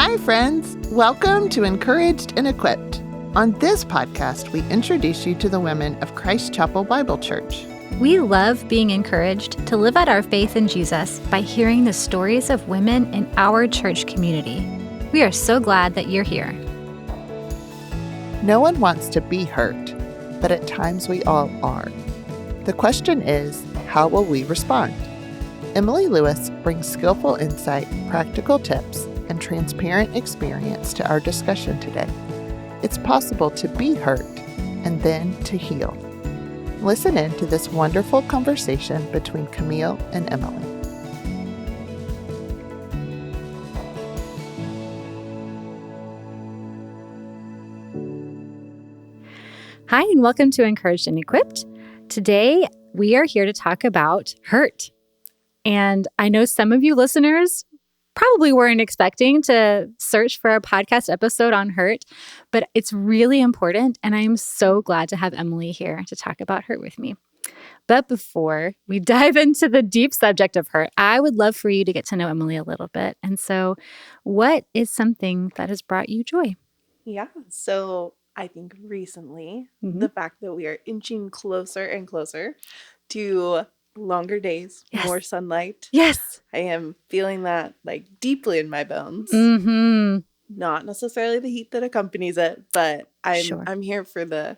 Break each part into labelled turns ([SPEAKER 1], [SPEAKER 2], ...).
[SPEAKER 1] Hi, friends. Welcome to Encouraged and Equipped. On this podcast, we introduce you to the women of Christ Chapel Bible Church.
[SPEAKER 2] We love being encouraged to live out our faith in Jesus by hearing the stories of women in our church community. We are so glad that you're here.
[SPEAKER 1] No one wants to be hurt, but at times we all are. The question is, how will we respond? Emily Lewis brings skillful insight, practical tips, and transparent experience to our discussion today. It's possible to be hurt and then to heal. Listen in to this wonderful conversation between Camille and Emily.
[SPEAKER 2] Hi, and welcome to Encouraged and Equipped. Today, we are here to talk about hurt. And I know some of you listeners probably weren't expecting to search for a podcast episode on hurt, but it's really important, and I'm so glad to have Emily here to talk about hurt with me. But before we dive into the deep subject of hurt, I would love for you to get to know Emily a little bit. And so, what is something that has brought you joy?
[SPEAKER 3] Yeah, so I think recently, the fact that we are inching closer and closer to longer days,
[SPEAKER 2] Yes.
[SPEAKER 3] more sunlight.
[SPEAKER 2] Yes.
[SPEAKER 3] I am feeling that like deeply in my bones.
[SPEAKER 2] Mm-hmm.
[SPEAKER 3] Not necessarily the heat that accompanies it, but I'm here for the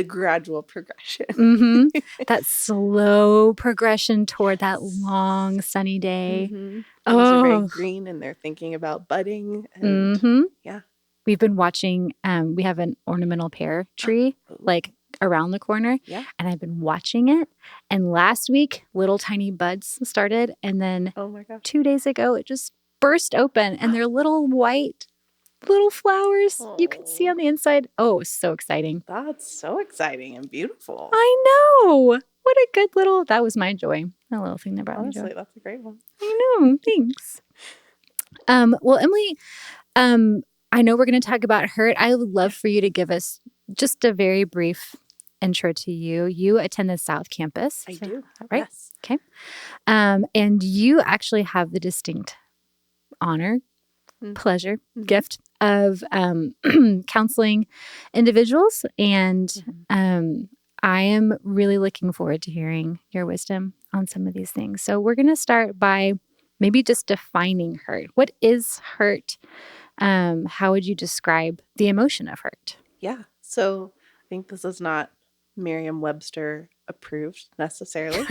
[SPEAKER 3] gradual progression.
[SPEAKER 2] Mm-hmm. That slow progression toward that long sunny day.
[SPEAKER 3] Things are very green, and they're thinking about budding. And yeah.
[SPEAKER 2] We've been watching, we have an ornamental pear tree like around the corner, and I've been watching it. And last week, little tiny buds started, and then 2 days ago, it just burst open, and they're little white little flowers you can see on the inside. Oh, so exciting.
[SPEAKER 3] That's so exciting and beautiful.
[SPEAKER 2] I know. What a good little, that was my joy. A little thing that brought me joy.
[SPEAKER 3] Honestly, that's a great one.
[SPEAKER 2] I know. Thanks. Well, Emily, I know we're going to talk about hurt. I would love for you to give us just a very brief intro to you. You attend the South Campus.
[SPEAKER 3] I do.
[SPEAKER 2] Right?
[SPEAKER 3] Yes.
[SPEAKER 2] Okay. And you actually have the distinct honor, pleasure, gift of counseling individuals. And I am really looking forward to hearing your wisdom on some of these things. So we're going to start by maybe just defining hurt. What is hurt? How would you describe the emotion of hurt?
[SPEAKER 3] Yeah. So I think this is not Merriam-Webster approved necessarily,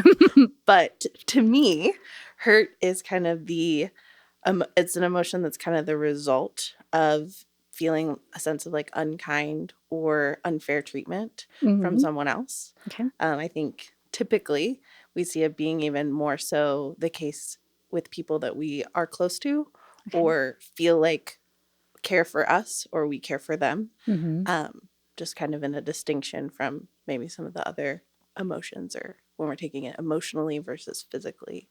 [SPEAKER 3] but to me, hurt is kind of it's an emotion that's kind of the result of feeling a sense of like unkind or unfair treatment from someone else.
[SPEAKER 2] Okay.
[SPEAKER 3] I think typically we see it being even more so the case with people that we are close to or feel like care for us or we care for them. Just kind of in a distinction from maybe some of the other emotions or when we're taking it emotionally versus physically.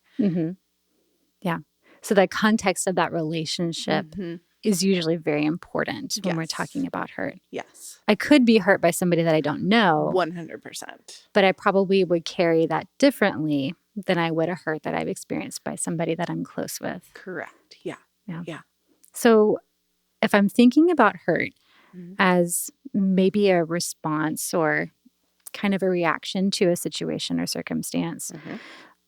[SPEAKER 2] Yeah. So the context of that relationship is usually very important when we're talking about hurt.
[SPEAKER 3] Yes.
[SPEAKER 2] I could be hurt by somebody that I don't know.
[SPEAKER 3] 100%.
[SPEAKER 2] But I probably would carry that differently than I would a hurt that I've experienced by somebody that I'm close with.
[SPEAKER 3] Correct. Yeah.
[SPEAKER 2] So if I'm thinking about hurt as maybe a response or kind of a reaction to a situation or circumstance,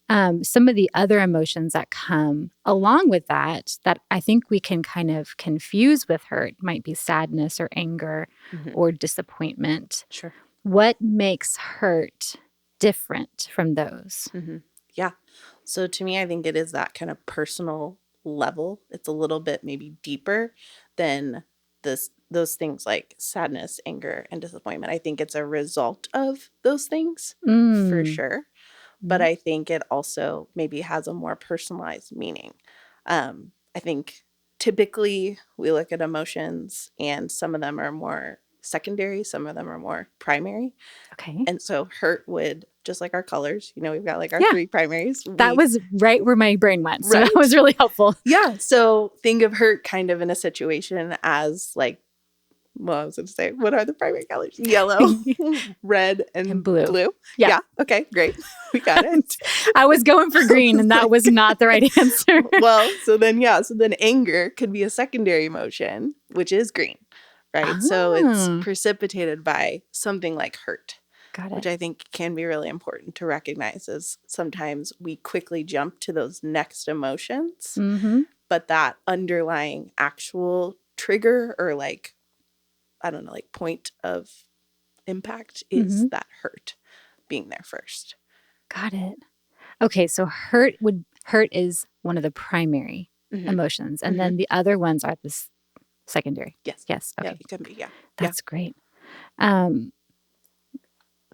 [SPEAKER 2] some of the other emotions that come along with that I think we can kind of confuse with hurt might be sadness or anger or disappointment.
[SPEAKER 3] Sure.
[SPEAKER 2] What makes hurt different from those?
[SPEAKER 3] Yeah. So to me, I think it is that kind of personal level. It's a little bit maybe deeper than those things like sadness, anger, and disappointment. I think it's a result of those things for sure. But I think it also maybe has a more personalized meaning. I think typically we look at emotions and some of them are more secondary, some of them are more primary.
[SPEAKER 2] Okay.
[SPEAKER 3] And so hurt would, just like our colors, we've got like our three primaries.
[SPEAKER 2] That was right where my brain went. So
[SPEAKER 3] Right.
[SPEAKER 2] that was really helpful.
[SPEAKER 3] Yeah. So think of hurt kind of in a situation as like Well, I was going to say, what are the primary colors? Yellow, red, and
[SPEAKER 2] blue.
[SPEAKER 3] blue.
[SPEAKER 2] Yeah.
[SPEAKER 3] Okay, great. We got it.
[SPEAKER 2] I was going for green, and that was not the right answer.
[SPEAKER 3] Well, so then anger could be a secondary emotion, which is green, right? So it's precipitated by something like hurt.
[SPEAKER 2] Got it.
[SPEAKER 3] Which I think can be really important to recognize, is sometimes we quickly jump to those next emotions, but that underlying actual trigger or like, I don't know, like point of impact is that hurt being there first.
[SPEAKER 2] Got it. Okay, so hurt is one of the primary emotions, and then the other ones are the secondary.
[SPEAKER 3] Yes.
[SPEAKER 2] Okay.
[SPEAKER 3] Yeah, it can be. Yeah.
[SPEAKER 2] That's great.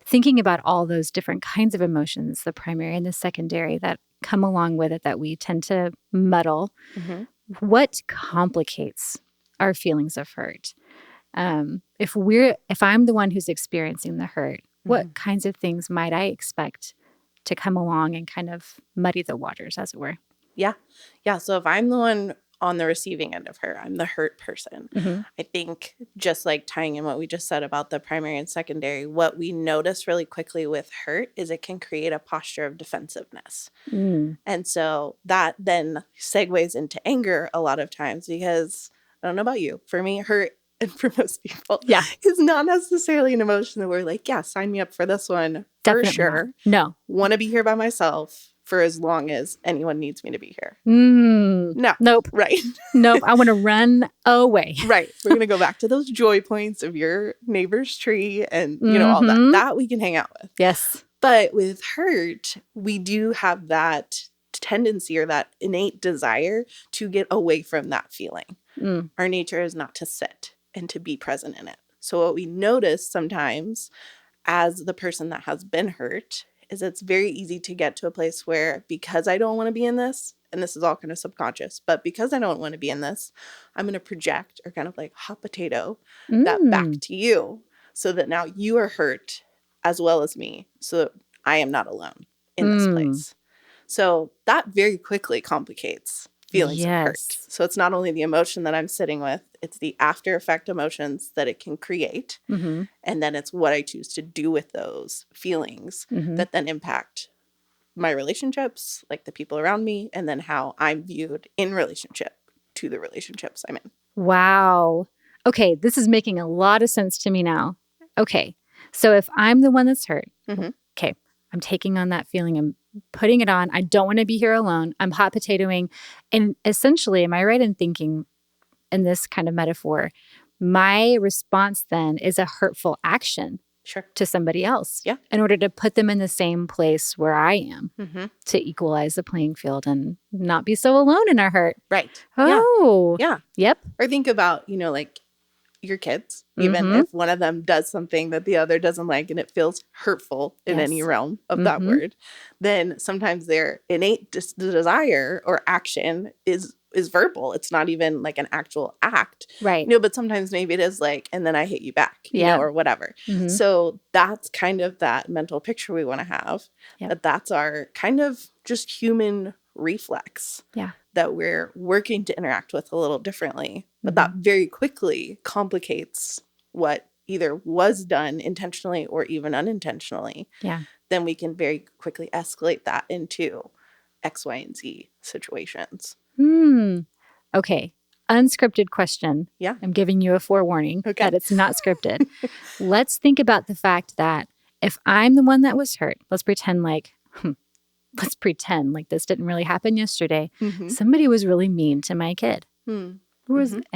[SPEAKER 2] Thinking about all those different kinds of emotions, the primary and the secondary that come along with it that we tend to muddle, what complicates our feelings of hurt? If I'm the one who's experiencing the hurt, what kinds of things might I expect to come along and kind of muddy the waters, as it were?
[SPEAKER 3] Yeah. So if I'm the one on the receiving end of her, I'm the hurt person. I think just like tying in what we just said about the primary and secondary, what we notice really quickly with hurt is it can create a posture of defensiveness. And so that then segues into anger a lot of times, because I don't know about you, for me, hurt, and for most people, is not necessarily an emotion that we're like, yeah, sign me up for this one.
[SPEAKER 2] Definitely
[SPEAKER 3] for sure.
[SPEAKER 2] No.
[SPEAKER 3] Want to be here by myself for as long as anyone needs me to be here.
[SPEAKER 2] No. Nope.
[SPEAKER 3] Right.
[SPEAKER 2] Nope. I want to run away.
[SPEAKER 3] Right. We're going to go back to those joy points of your neighbor's tree and, you know, all that. That we can hang out with.
[SPEAKER 2] Yes.
[SPEAKER 3] But with hurt, we do have that tendency or that innate desire to get away from that feeling. Our nature is not to sit and to be present in it. So what we notice sometimes as the person that has been hurt is it's very easy to get to a place where, because I don't want to be in this, and this is all kind of subconscious, but because I don't want to be in this, I'm going to project or kind of like hot potato that back to you, so that now you are hurt as well as me, so that I am not alone in this place. So that very quickly complicates feelings of hurt. So it's not only the emotion that I'm sitting with, it's the after effect emotions that it can create. And then it's what I choose to do with those feelings that then impact my relationships, like the people around me, and then how I'm viewed in relationship to the relationships I'm in.
[SPEAKER 2] Wow. Okay, this is making a lot of sense to me now. Okay, so if I'm the one that's hurt, okay, I'm taking on that feeling, I'm putting it on, I don't want to be here alone, I'm hot potatoing, and essentially, am I right in thinking in this kind of metaphor, my response then is a hurtful action to somebody else in order to put them in the same place where I am to equalize the playing field and not be so alone in our hurt.
[SPEAKER 3] Right.
[SPEAKER 2] Oh.
[SPEAKER 3] Yeah.
[SPEAKER 2] Yep.
[SPEAKER 3] Or think about, you know, like your kids, even if one of them does something that the other doesn't like and it feels hurtful in any realm of that word, then sometimes their innate desire or action is verbal. It's not even like an actual act.
[SPEAKER 2] Right.
[SPEAKER 3] You know, but sometimes maybe it is like, and then I hit you back, you know, or whatever. So that's kind of that mental picture we want to have. That's our kind of just human reflex. That we're working to interact with a little differently. But that very quickly complicates what either was done intentionally or even unintentionally. Then we can very quickly escalate that into X, Y, and Z situations.
[SPEAKER 2] Okay. Unscripted question. I'm giving you a forewarning that it's not scripted. Let's think about the fact that if I'm the one that was hurt, let's pretend like this didn't really happen yesterday. Somebody was really mean to my kid. And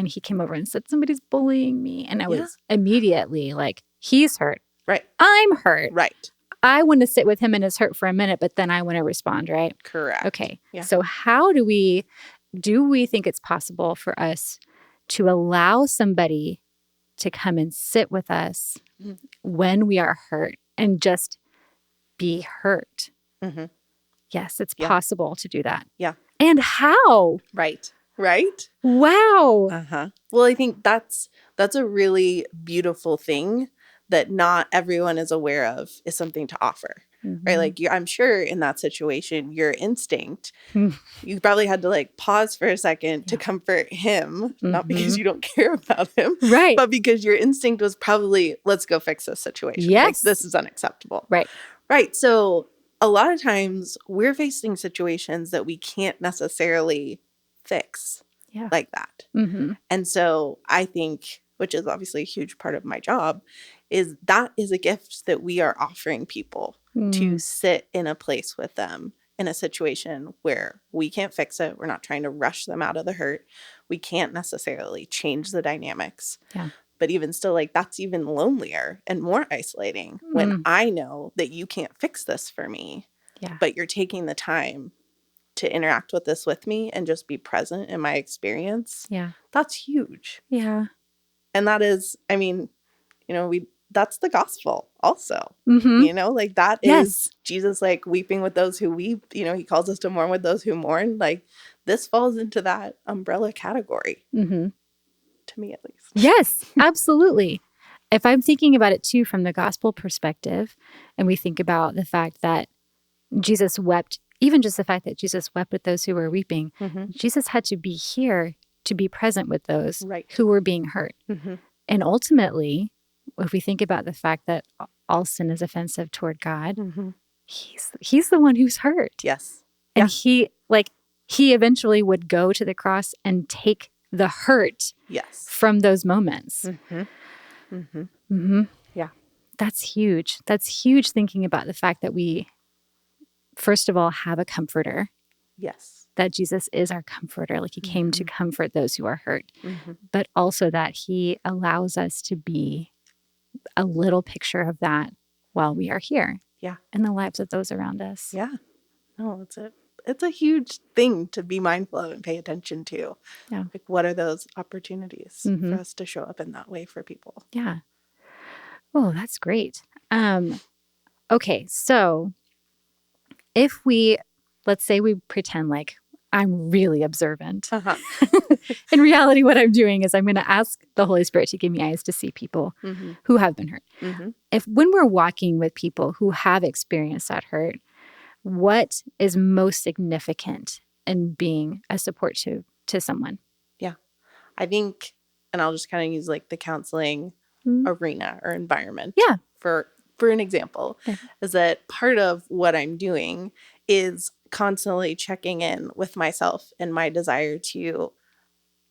[SPEAKER 2] he came over and said, somebody's bullying me. And I was immediately like, he's hurt.
[SPEAKER 3] Right.
[SPEAKER 2] I'm hurt.
[SPEAKER 3] Right.
[SPEAKER 2] I want to sit with him in his hurt for a minute, but then I want to respond, right?
[SPEAKER 3] Correct.
[SPEAKER 2] Okay. So how do we think it's possible for us to allow somebody to come and sit with us when we are hurt and just be hurt? Yes, it's possible to do that. And how?
[SPEAKER 3] Right.
[SPEAKER 2] Wow.
[SPEAKER 3] Well, I think that's a really beautiful thing that not everyone is aware of is something to offer. right? Like I'm sure in that situation, your instinct,
[SPEAKER 2] Mhm.
[SPEAKER 3] you probably had to like pause for a second to comfort him, not because you don't care about him,
[SPEAKER 2] Right.
[SPEAKER 3] but because your instinct was probably, let's go fix this situation. Like
[SPEAKER 2] Yes.
[SPEAKER 3] this is unacceptable.
[SPEAKER 2] Right.
[SPEAKER 3] Right. So a lot of times we're facing situations that we can't necessarily fix
[SPEAKER 2] Yeah.
[SPEAKER 3] like that.
[SPEAKER 2] Mm-hmm.
[SPEAKER 3] And so I think, which is obviously a huge part of my job, is that is a gift that we are offering people to sit in a place with them in a situation where we can't fix it. We're not trying to rush them out of the hurt. We can't necessarily change the dynamics.
[SPEAKER 2] Yeah.
[SPEAKER 3] But even still, like that's even lonelier and more isolating when I know that you can't fix this for me, but you're taking the time to interact with this with me and just be present in my experience.
[SPEAKER 2] Yeah.
[SPEAKER 3] That's huge.
[SPEAKER 2] Yeah.
[SPEAKER 3] And that is, I mean, that's the gospel also,
[SPEAKER 2] Mm-hmm.
[SPEAKER 3] like that
[SPEAKER 2] Yes.
[SPEAKER 3] is Jesus, like weeping with those who weep, he calls us to mourn with those who mourn. Like this falls into that umbrella category.
[SPEAKER 2] Mm-hmm.
[SPEAKER 3] To me, at least.
[SPEAKER 2] Yes, absolutely. If I'm thinking about it too from the gospel perspective, and we think about the fact that Jesus wept, even just the fact that Jesus wept with those who were weeping, Jesus had to be here to be present with those who were being hurt. And ultimately, if we think about the fact that all sin is offensive toward God, he's the one who's hurt.
[SPEAKER 3] Yes.
[SPEAKER 2] And he eventually would go to the cross and take the hurt from those moments.
[SPEAKER 3] Yeah.
[SPEAKER 2] That's huge. That's huge, thinking about the fact that we, first of all, have a comforter.
[SPEAKER 3] Yes.
[SPEAKER 2] That Jesus is our comforter. Like he came to comfort those who are hurt. But also that he allows us to be a little picture of that while we are here.
[SPEAKER 3] Yeah.
[SPEAKER 2] In the lives of those around us.
[SPEAKER 3] Yeah. No, it's a huge thing to be mindful of and pay attention to.
[SPEAKER 2] Yeah.
[SPEAKER 3] Like, what are those opportunities for us to show up in that way for people?
[SPEAKER 2] Yeah. Oh, that's great. Okay, so if let's say we pretend like I'm really observant. In reality, what I'm doing is I'm going to ask the Holy Spirit to give me eyes to see people who have been hurt. If when we're walking with people who have experienced that hurt, what is most significant in being a support to someone?
[SPEAKER 3] Yeah. I think, and I'll just kind of use like the counseling arena or environment.
[SPEAKER 2] Yeah.
[SPEAKER 3] For an example, is that part of what I'm doing is constantly checking in with myself and my desire to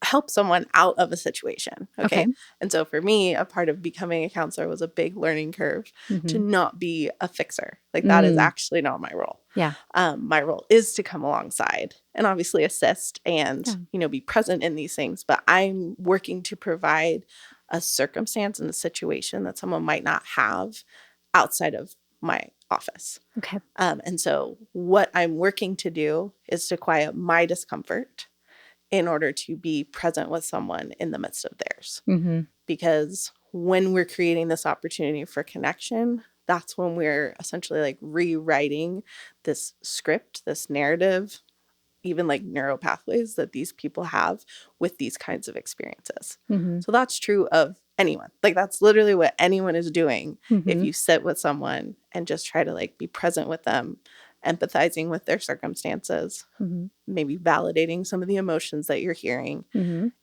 [SPEAKER 3] help someone out of a situation. Okay. And so for me, a part of becoming a counselor was a big learning curve to not be a fixer. Like that is actually not my role.
[SPEAKER 2] Yeah.
[SPEAKER 3] My role is to come alongside and obviously assist and, be present in these things. But I'm working to provide a circumstance and a situation that someone might not have outside of my office.
[SPEAKER 2] Okay.
[SPEAKER 3] And so what I'm working to do is to quiet my discomfort in order to be present with someone in the midst of theirs. Because when we're creating this opportunity for connection, that's when we're essentially like rewriting this script, this narrative, even like neural pathways that these people have with these kinds of experiences. So that's true of anyone. Like that's literally what anyone is doing if you sit with someone and just try to like be present with them, empathizing with their circumstances, maybe validating some of the emotions that you're hearing,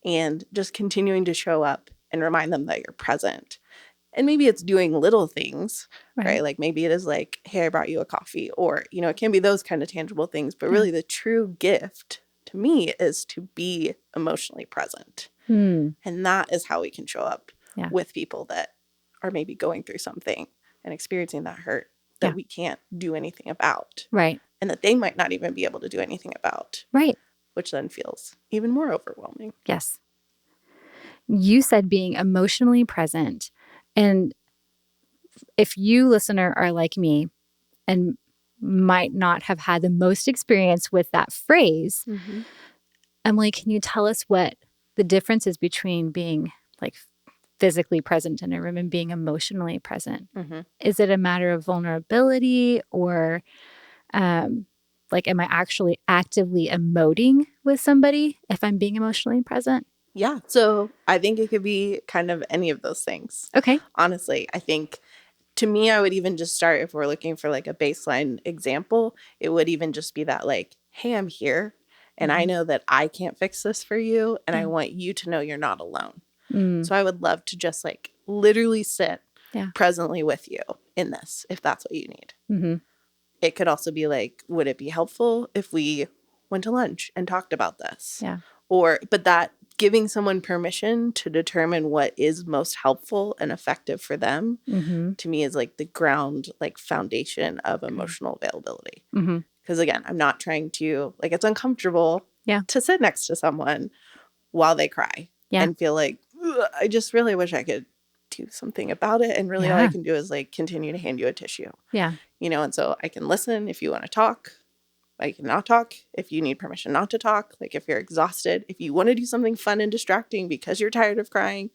[SPEAKER 3] and just continuing to show up and remind them that you're present. And maybe it's doing little things, right? Like maybe it is like, hey, I brought you a coffee, or, it can be those kind of tangible things. But really the true gift to me is to be emotionally present. And that is how we can show up with people that are maybe going through something and experiencing that hurt that we can't do anything about.
[SPEAKER 2] Right.
[SPEAKER 3] And that they might not even be able to do anything about.
[SPEAKER 2] Right.
[SPEAKER 3] Which then feels even more overwhelming.
[SPEAKER 2] Yes. You said being emotionally present. And if you, listener, are like me and might not have had the most experience with that phrase, Emily, can you tell us what the difference is between being like physically present in a room and being emotionally present? Is it a matter of vulnerability, or like, am I actually actively emoting with somebody if I'm being emotionally present?
[SPEAKER 3] Yeah. So I think it could be kind of any of those things.
[SPEAKER 2] Okay.
[SPEAKER 3] Honestly, I think to me, I would even just start, if we're looking for like a baseline example, it would even just be that like, hey, I'm here and I know that I can't fix this for you. And I want you to know you're not alone. So I would love to just like literally sit presently with you in this, if that's what you need. It could also be like, would it be helpful if we went to lunch and talked about this? But that giving someone permission to determine what is most helpful and effective for them, to me is like the ground, like foundation of emotional availability. Because again, I'm not trying to, like, it's uncomfortable to sit next to someone while they cry and feel like, I just really wish I could do something about it. And really all I can do is like continue to hand you a tissue. And so I can listen if you want to talk. I can not talk if you need permission not to talk. Like if you're exhausted, if you want to do something fun and distracting because you're tired of crying,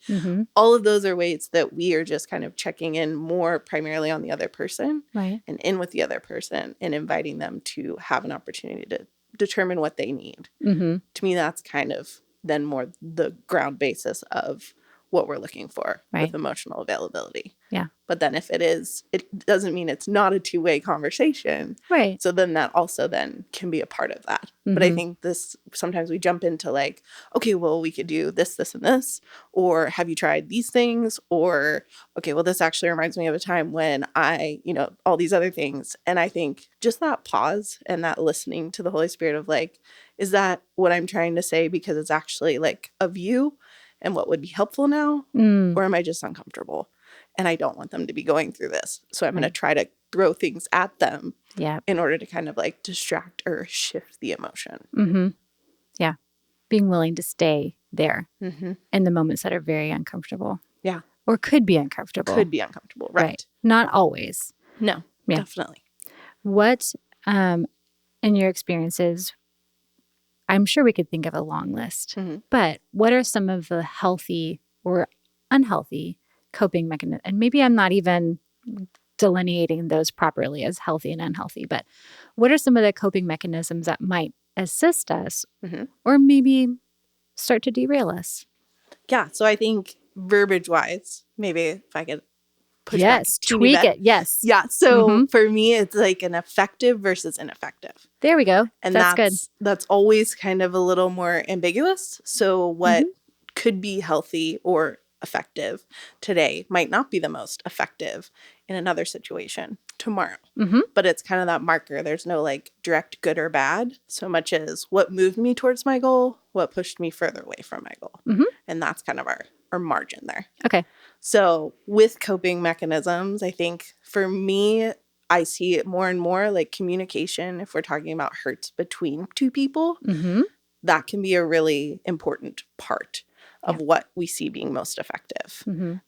[SPEAKER 3] all of those are ways that we are just kind of checking in more primarily on the other person and in with the other person and inviting them to have an opportunity to determine what they need. To me, that's kind of then more the ground basis of what we're looking for with emotional availability. But then if it is, it doesn't mean it's not a two-way conversation. So then that also then can be a part of that. But I think sometimes we jump into like, okay, well, we could do this, this, and this, or have you tried these things? Or, okay, well, this actually reminds me of a time when all these other things. And I think just that pause and that listening to the Holy Spirit of like, is that what I'm trying to say? Because it's actually like of you and what would be helpful now? Or am I just uncomfortable? And I don't want them to be going through this. So I'm going to try to throw things at them in order to kind of like distract or shift the emotion.
[SPEAKER 2] Being willing to stay there in the moments that are very uncomfortable. Or could be uncomfortable.
[SPEAKER 3] Right.
[SPEAKER 2] Not always.
[SPEAKER 3] No, definitely.
[SPEAKER 2] What, in your experiences, I'm sure we could think of a long list, but what are some of the healthy or unhealthy coping mechanisms? And maybe I'm not even delineating those properly as healthy and unhealthy, but what are some of the coping mechanisms that might assist us or maybe start to derail us?
[SPEAKER 3] Yeah. So I think verbiage wise, maybe if I could push back a teeny
[SPEAKER 2] tweak
[SPEAKER 3] bit.
[SPEAKER 2] it. Yes.
[SPEAKER 3] Yeah. So for me, it's like an effective versus ineffective.
[SPEAKER 2] There we go.
[SPEAKER 3] And
[SPEAKER 2] that's good.
[SPEAKER 3] That's always kind of a little more ambiguous. So what could be healthy or effective today might not be the most effective in another situation tomorrow. But it's kind of that marker. There's no like direct good or bad so much as what moved me towards my goal, what pushed me further away from my goal. And that's kind of our margin there.
[SPEAKER 2] Okay.
[SPEAKER 3] So with coping mechanisms, I think for me, I see it more and more like communication. If we're talking about hurts between two people, that can be a really important part of what we see being most effective.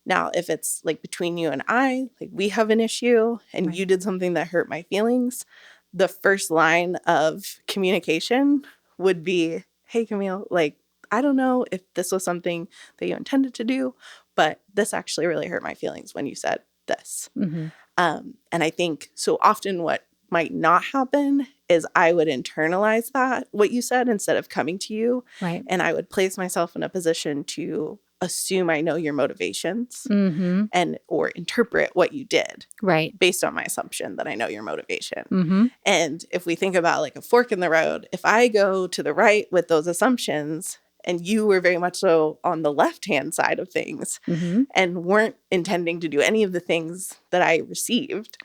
[SPEAKER 3] Now, if it's like between you and I, like we have an issue and you did something that hurt my feelings, the first line of communication would be, hey, Camille, like, I don't know if this was something that you intended to do, but this actually really hurt my feelings when you said this. And I think so often what might not happen is I would internalize that, what you said, instead of coming to you. And I would place myself in a position to assume I know your motivations and or interpret what you did based on my assumption that I know your motivation. And if we think about like a fork in the road, if I go to the right with those assumptions and you were very much so on the left-hand side of things and weren't intending to do any of the things that I received,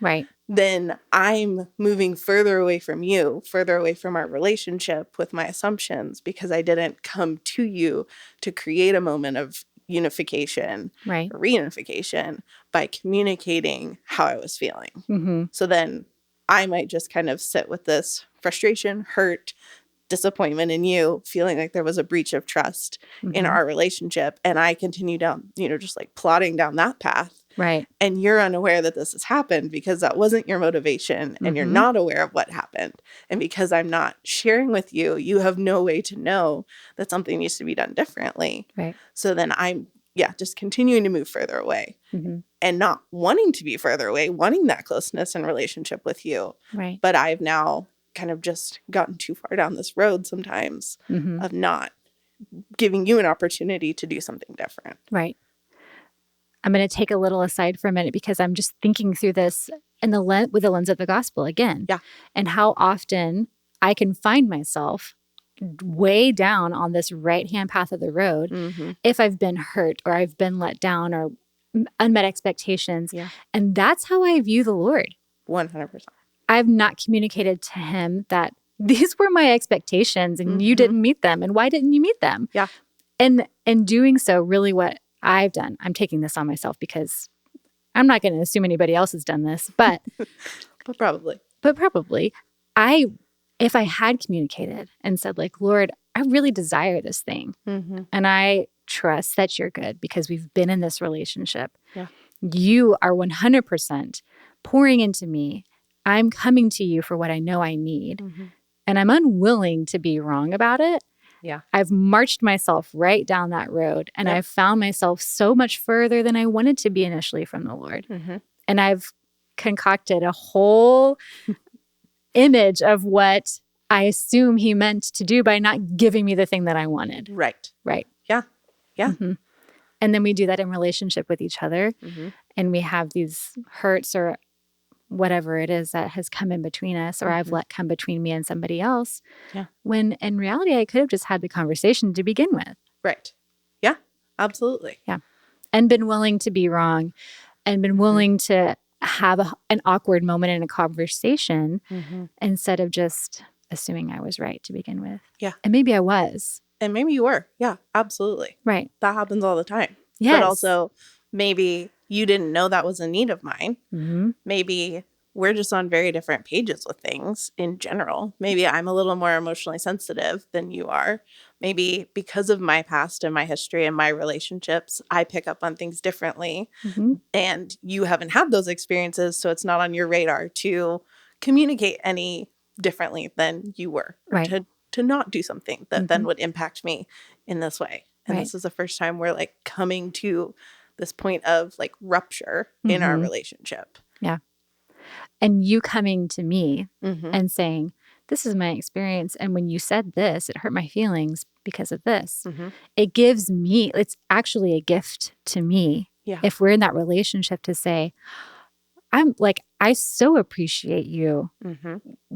[SPEAKER 3] then I'm moving further away from you, further away from our relationship with my assumptions because I didn't come to you to create a moment of unification or reunification by communicating how I was feeling. So then I might just kind of sit with this frustration, hurt, disappointment in you, feeling like there was a breach of trust in our relationship. And I continue down, just like plodding down that path. And you're unaware that this has happened because that wasn't your motivation and you're not aware of what happened. And because I'm not sharing with you, you have no way to know that something needs to be done differently. So then I'm, just continuing to move further away and not wanting to be further away, wanting that closeness and relationship with you. But I've now kind of just gotten too far down this road sometimes of not giving you an opportunity to do something different.
[SPEAKER 2] I'm going to take a little aside for a minute because I'm just thinking through this in with the lens of the gospel again.
[SPEAKER 3] Yeah.
[SPEAKER 2] And how often I can find myself way down on this right-hand path of the road if I've been hurt or I've been let down or unmet expectations.
[SPEAKER 3] Yeah.
[SPEAKER 2] And that's how I view the Lord.
[SPEAKER 3] 100%.
[SPEAKER 2] I've not communicated to him that these were my expectations and you didn't meet them. And why didn't you meet them?
[SPEAKER 3] Yeah.
[SPEAKER 2] And in doing so, really what I've done, I'm taking this on myself because I'm not going to assume anybody else has done this, but
[SPEAKER 3] But probably.
[SPEAKER 2] If I had communicated and said like, Lord, I really desire this thing and I trust that you're good because we've been in this relationship.
[SPEAKER 3] Yeah.
[SPEAKER 2] You are 100% pouring into me. I'm coming to you for what I know I need. And I'm unwilling to be wrong about it.
[SPEAKER 3] Yeah.
[SPEAKER 2] I've marched myself right down that road and I've found myself so much further than I wanted to be initially from the Lord. And I've concocted a whole image of what I assume he meant to do by not giving me the thing that I wanted.
[SPEAKER 3] Right.
[SPEAKER 2] Yeah.
[SPEAKER 3] Yeah.
[SPEAKER 2] And then we do that in relationship with each other. And we have these hurts or whatever it is that has come in between us or I've let come between me and somebody else.
[SPEAKER 3] Yeah.
[SPEAKER 2] When in reality, I could have just had the conversation to begin with.
[SPEAKER 3] Right. Yeah, absolutely.
[SPEAKER 2] Yeah. And been willing to be wrong and been willing to have an awkward moment in a conversation instead of just assuming I was right to begin with.
[SPEAKER 3] Yeah.
[SPEAKER 2] And maybe I was.
[SPEAKER 3] And maybe you were. Yeah, absolutely.
[SPEAKER 2] Right.
[SPEAKER 3] That happens all the time.
[SPEAKER 2] Yes.
[SPEAKER 3] But also maybe you didn't know that was a need of mine. Maybe we're just on very different pages with things in general. Maybe I'm a little more emotionally sensitive than you are. Maybe because of my past and my history and my relationships, I pick up on things differently. And you haven't had those experiences, so it's not on your radar to communicate any differently than you were. Or
[SPEAKER 2] Right.
[SPEAKER 3] to not do something that then would impact me in this way. And this is the first time we're like coming to this point of like rupture in our relationship.
[SPEAKER 2] Yeah. And you coming to me and saying, this is my experience. And when you said this, it hurt my feelings because of this. It gives me, it's actually a gift to me.
[SPEAKER 3] Yeah.
[SPEAKER 2] If we're in that relationship to say, I so appreciate you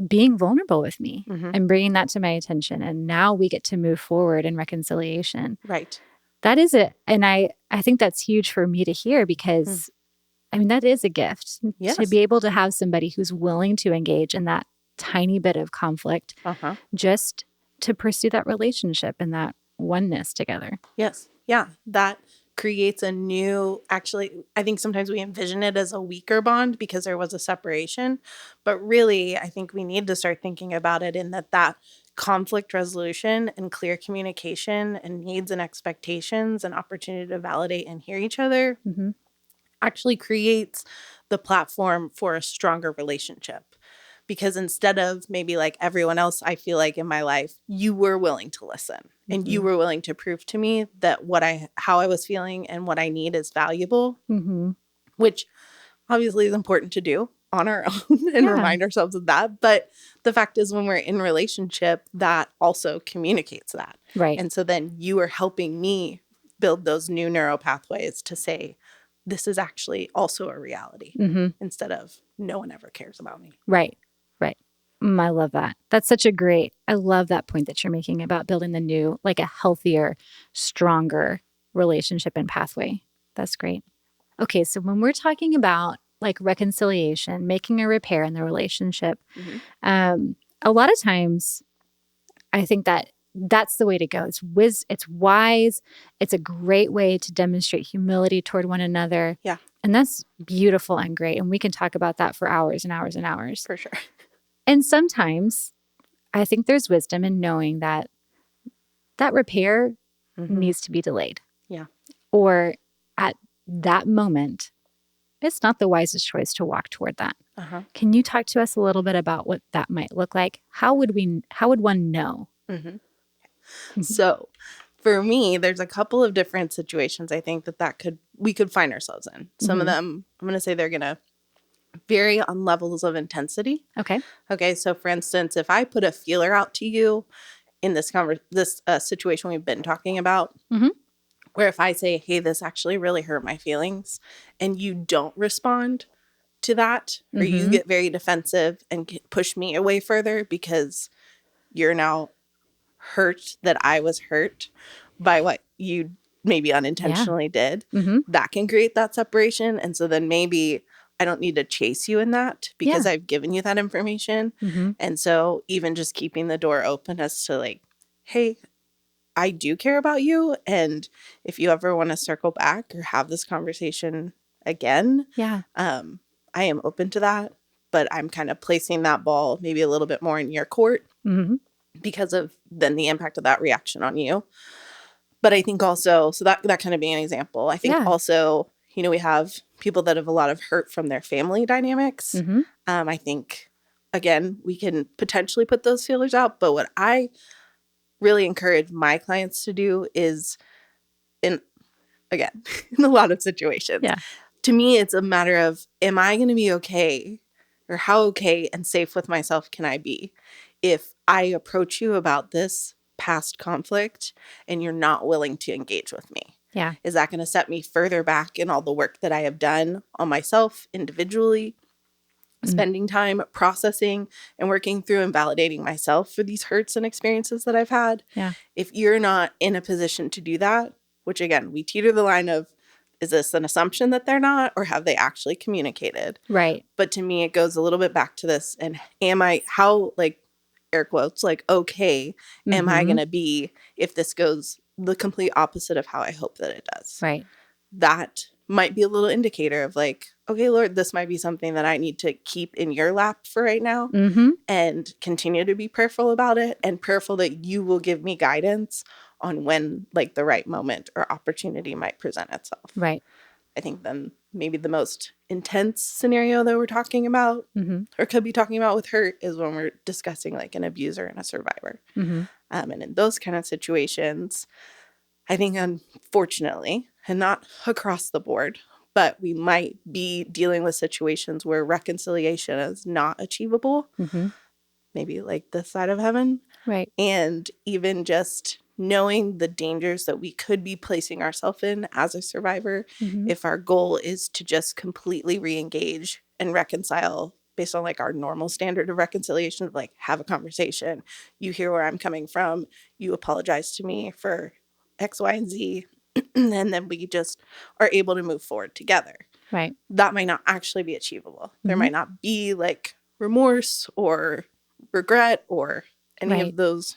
[SPEAKER 2] being vulnerable with me and bringing that to my attention. And now we get to move forward in reconciliation.
[SPEAKER 3] Right.
[SPEAKER 2] That is it. And I think that's huge for me to hear because I mean, that is a gift to be able to have somebody who's willing to engage in that tiny bit of conflict just to pursue that relationship and that oneness together.
[SPEAKER 3] Yes. Yeah. That creates a new, actually, I think sometimes we envision it as a weaker bond because there was a separation. But really, I think we need to start thinking about it in that conflict resolution and clear communication and needs and expectations and opportunity to validate and hear each other actually creates the platform for a stronger relationship. Because instead of maybe like everyone else, I feel like in my life, you were willing to listen and you were willing to prove to me that how I was feeling and what I need is valuable, which obviously is important to do on our own and remind ourselves of that. But the fact is when we're in relationship, that also communicates that.
[SPEAKER 2] Right.
[SPEAKER 3] And so then you are helping me build those new neural pathways to say, this is actually also a reality instead of no one ever cares about me.
[SPEAKER 2] Right. I love that. That's I love that point that you're making about building the new, like a healthier, stronger relationship and pathway. That's great. Okay. So when we're talking about like reconciliation, making a repair in the relationship, a lot of times I think that's the way to go. It's wise. It's a great way to demonstrate humility toward one another.
[SPEAKER 3] Yeah.
[SPEAKER 2] And that's beautiful and great. And we can talk about that for hours and hours and hours.
[SPEAKER 3] For sure.
[SPEAKER 2] And sometimes I think there's wisdom in knowing that repair needs to be delayed.
[SPEAKER 3] Yeah.
[SPEAKER 2] Or at that moment, it's not the wisest choice to walk toward that. Can you talk to us a little bit about what that might look like? How would one know?
[SPEAKER 3] So for me, there's a couple of different situations I think we could find ourselves in. Some of them, I'm going to say they're going to vary on levels of intensity. Okay. So for instance, if I put a feeler out to you in this situation we've been talking about, Where if I say, hey, this actually really hurt my feelings, and you don't respond to that, or you get very defensive and push me away further because you're now hurt that I was hurt by what you maybe unintentionally did, that can create that separation. And so then maybe I don't need to chase you in that because I've given you that information. And so even just keeping the door open as to like, hey, I do care about you. And if you ever want to circle back or have this conversation again, I am open to that. But I'm kind of placing that ball maybe a little bit more in your court because of then the impact of that reaction on you. But I think also, so that kind of being an example, I think also, you know, we have people that have a lot of hurt from their family dynamics. I think, again, we can potentially put those feelers out. But what I really encourage my clients to do is, in a lot of situations, to me, it's a matter of, am I going to be okay, or how okay and safe with myself can I be if I approach you about this past conflict and you're not willing to engage with me? Is that going to set me further back in all the work that I have done on myself individually, spending time processing and working through and validating myself for these hurts and experiences that I've had? If you're not in a position to do that, which again, we teeter the line of, is this an assumption that they're not, or have they actually communicated?
[SPEAKER 2] Right.
[SPEAKER 3] But to me, it goes a little bit back to this. And how, like, air quotes, like, okay, am I going to be if this goes the complete opposite of how I hope that it does?
[SPEAKER 2] Right.
[SPEAKER 3] That might be a little indicator of like, okay, Lord, this might be something that I need to keep in your lap for right now and continue to be prayerful about it, and prayerful that you will give me guidance on when like the right moment or opportunity might present itself.
[SPEAKER 2] Right.
[SPEAKER 3] I think then maybe the most intense scenario that we're talking about or could be talking about with hurt is when we're discussing like an abuser and a survivor. And in those kind of situations, I think unfortunately, and not across the board, but we might be dealing with situations where reconciliation is not achievable, maybe like this side of heaven.
[SPEAKER 2] Right.
[SPEAKER 3] And even just knowing the dangers that we could be placing ourselves in as a survivor if our goal is to just completely re-engage and reconcile based on like our normal standard of reconciliation, like have a conversation, you hear where I'm coming from, you apologize to me for X, Y, and Z, and then we just are able to move forward together.
[SPEAKER 2] Right.
[SPEAKER 3] That might not actually be achievable. There might not be like remorse or regret or any of those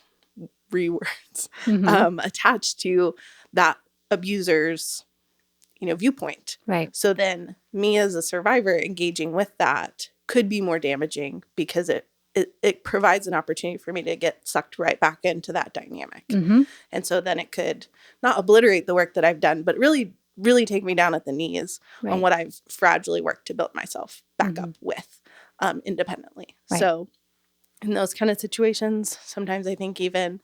[SPEAKER 3] words attached to that abuser's, you know, viewpoint.
[SPEAKER 2] Right.
[SPEAKER 3] So then me as a survivor engaging with that could be more damaging because it provides an opportunity for me to get sucked right back into that dynamic. And so then it could not obliterate the work that I've done, but really, really take me down at the knees on what I've fragilely worked to build myself back up with independently. So in those kind of situations, sometimes I think even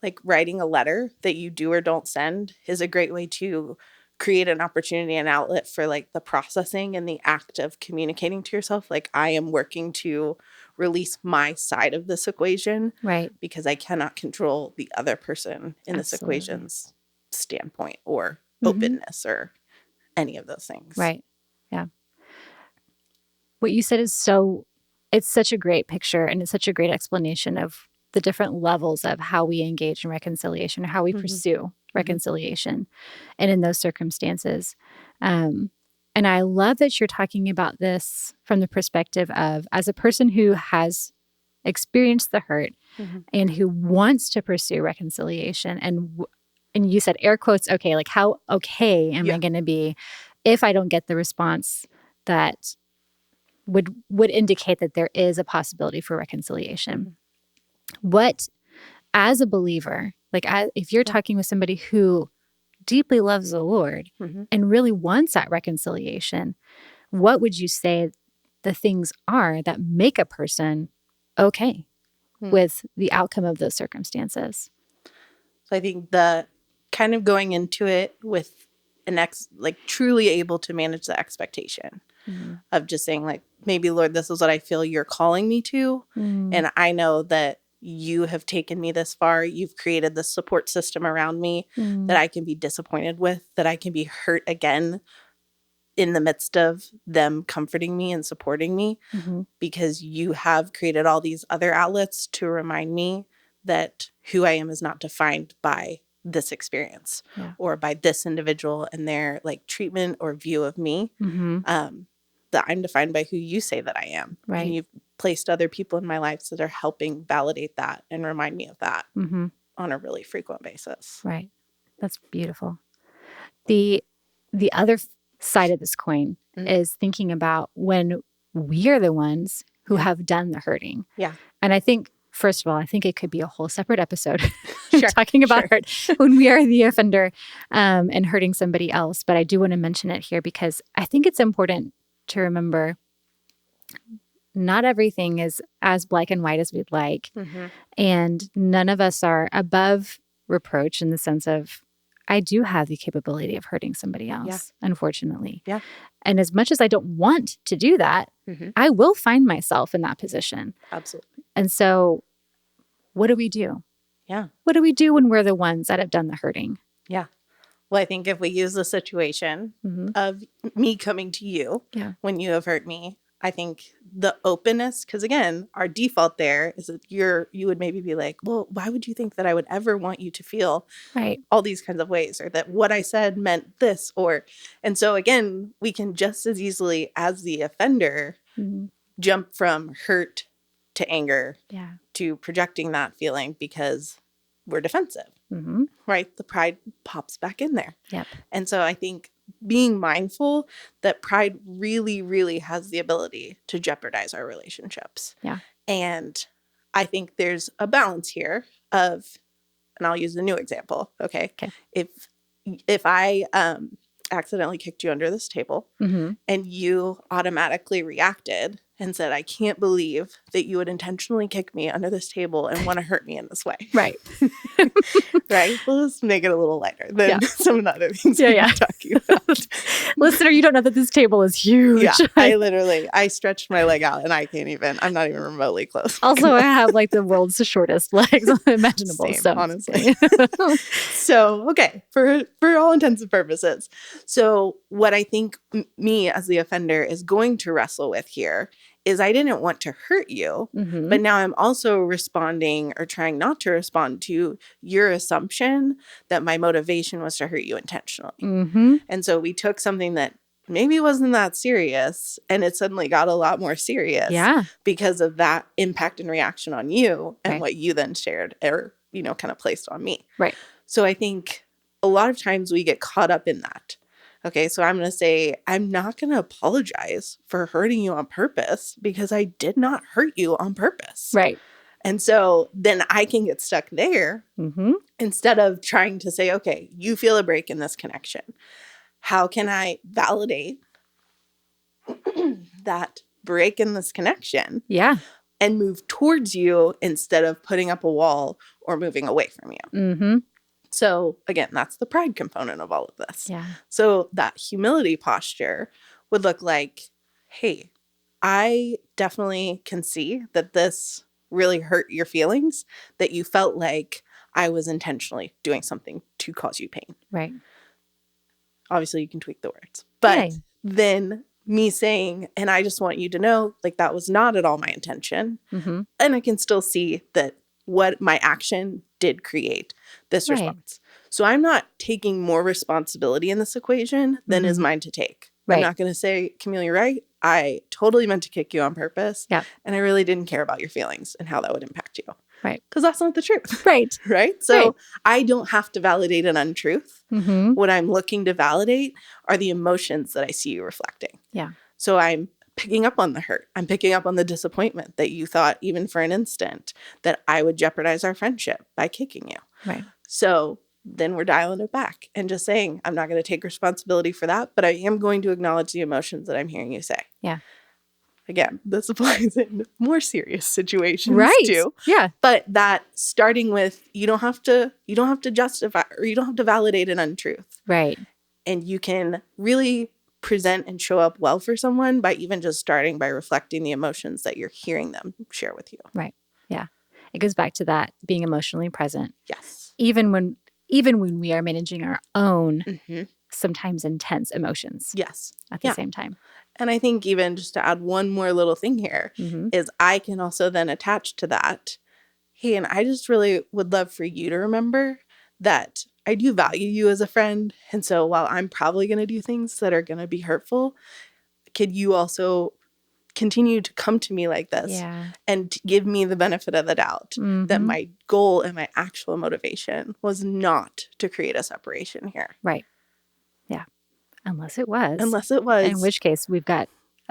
[SPEAKER 3] like writing a letter that you do or don't send is a great way to create an opportunity and outlet for like the processing and the act of communicating to yourself. Like, I am working to release my side of this equation.
[SPEAKER 2] Right.
[SPEAKER 3] Because I cannot control the other person in this equation's standpoint or openness or any of those things.
[SPEAKER 2] Right. Yeah. What you said is it's such a great picture, and it's such a great explanation of the different levels of how we engage in reconciliation, or how we pursue reconciliation, and in those circumstances. And I love that you're talking about this from the perspective of, as a person who has experienced the hurt and who wants to pursue reconciliation, and you said air quotes, okay, like how okay am I going to be if I don't get the response that would indicate that there is a possibility for reconciliation? What, as a believer, like if you're talking with somebody who deeply loves the Lord and really wants that reconciliation, what would you say the things are that make a person okay with the outcome of those circumstances?
[SPEAKER 3] So I think the kind of going into it with like truly able to manage the expectation of just saying like, maybe Lord, this is what I feel you're calling me to. And I know that you have taken me this far. You've created this support system around me that I can be disappointed with, that I can be hurt again in the midst of them comforting me and supporting me, because you have created all these other outlets to remind me that who I am is not defined by this experience or by this individual and their like treatment or view of me. That I'm defined by who you say that I am.
[SPEAKER 2] Right.
[SPEAKER 3] And you've placed other people in my life that are helping validate that and remind me of that on a really frequent basis.
[SPEAKER 2] Right. That's beautiful. The other side of this coin is thinking about when we are the ones who have done the hurting.
[SPEAKER 3] Yeah.
[SPEAKER 2] And I think, first of all, I think it could be a whole separate episode talking about hurt when we are the offender and hurting somebody else. But I do want to mention it here because I think it's important to remember not everything is as black and white as we'd like. And none of us are above reproach in the sense of, I do have the capability of hurting somebody else, unfortunately.
[SPEAKER 3] Yeah.
[SPEAKER 2] And as much as I don't want to do that, I will find myself in that position.
[SPEAKER 3] Absolutely.
[SPEAKER 2] And so what do we do?
[SPEAKER 3] Yeah.
[SPEAKER 2] What do we do when we're the ones that have done the hurting?
[SPEAKER 3] Yeah. Well, I think if we use the situation of me coming to you when you have hurt me, I think the openness, because again, our default there is that you would maybe be like, well, why would you think that I would ever want you to feel all these kinds of ways, or that what I said meant this, and so again, we can just as easily as the offender jump from hurt to anger to projecting that feeling because we're defensive, right? The pride pops back in there.
[SPEAKER 2] Yep.
[SPEAKER 3] And so I think being mindful that pride really, really has the ability to jeopardize our relationships.
[SPEAKER 2] Yeah.
[SPEAKER 3] And I think there's a balance here of, and I'll use the new example. Okay. If I accidentally kicked you under this table and you automatically reacted and said, I can't believe that you would intentionally kick me under this table and want to hurt me in this way.
[SPEAKER 2] Right.
[SPEAKER 3] Right. Well, let's make it a little lighter than some of the other things we're talking about.
[SPEAKER 2] Listener, you don't know that this table is huge.
[SPEAKER 3] Yeah. I stretched my leg out and I'm not even remotely close.
[SPEAKER 2] Also, I have like the world's shortest legs imaginable.
[SPEAKER 3] Same, honestly. So, okay. For all intents and purposes. So what I think me as the offender is going to wrestle with here is I didn't want to hurt you, but now I'm also responding or trying not to respond to your assumption that my motivation was to hurt you intentionally. And so we took something that maybe wasn't that serious and it suddenly got a lot more serious because of that impact and reaction on you and what you then shared or, kind of placed on me.
[SPEAKER 2] Right.
[SPEAKER 3] So I think a lot of times we get caught up in that. Okay, so I'm going to say, I'm not going to apologize for hurting you on purpose because I did not hurt you on purpose.
[SPEAKER 2] Right.
[SPEAKER 3] And so then I can get stuck there instead of trying to say, okay, you feel a break in this connection. How can I validate that break in this connection?
[SPEAKER 2] Yeah.
[SPEAKER 3] And move towards you instead of putting up a wall or moving away from you. So again, that's the pride component of all of this.
[SPEAKER 2] Yeah.
[SPEAKER 3] So that humility posture would look like, hey, I definitely can see that this really hurt your feelings, that you felt like I was intentionally doing something to cause you pain.
[SPEAKER 2] Right.
[SPEAKER 3] Obviously, you can tweak the words. But then me saying, and I just want you to know, like, that was not at all my intention. And I can still see that what my action did create this response. So I'm not taking more responsibility in this equation than is mine to take. I'm not going to say, Camille, you're right. I totally meant to kick you on purpose.
[SPEAKER 2] Yeah.
[SPEAKER 3] And I really didn't care about your feelings and how that would impact you.
[SPEAKER 2] Right.
[SPEAKER 3] Because that's not the truth.
[SPEAKER 2] Right.
[SPEAKER 3] Right. So I don't have to validate an untruth. What I'm looking to validate are the emotions that I see you reflecting.
[SPEAKER 2] Yeah.
[SPEAKER 3] So I'm picking up on the hurt. I'm picking up on the disappointment that you thought, even for an instant, that I would jeopardize our friendship by kicking you.
[SPEAKER 2] Right.
[SPEAKER 3] So then we're dialing it back and just saying, I'm not going to take responsibility for that, but I am going to acknowledge the emotions that I'm hearing you say.
[SPEAKER 2] Yeah.
[SPEAKER 3] Again, this applies in more serious situations too.
[SPEAKER 2] Yeah.
[SPEAKER 3] But that starting with, you don't have to justify or you don't have to validate an untruth.
[SPEAKER 2] Right.
[SPEAKER 3] And you can really present and show up well for someone by even just starting by reflecting the emotions that you're hearing them share with you.
[SPEAKER 2] Right. Yeah. It goes back to that being emotionally present,
[SPEAKER 3] Yes.
[SPEAKER 2] even when we are managing our own
[SPEAKER 3] Mm-hmm.
[SPEAKER 2] sometimes intense emotions
[SPEAKER 3] Yes.
[SPEAKER 2] at the same time.
[SPEAKER 3] And I think even just to add one more little thing here is I can also then attach to that. Hey, and I just really would love for you to remember that I do value you as a friend. And so while I'm probably going to do things that are going to be hurtful, could you also continue to come to me like this and give me the benefit of the doubt that my goal and my actual motivation was not to create a separation here.
[SPEAKER 2] Right. Yeah. Unless it was. In which case, we've got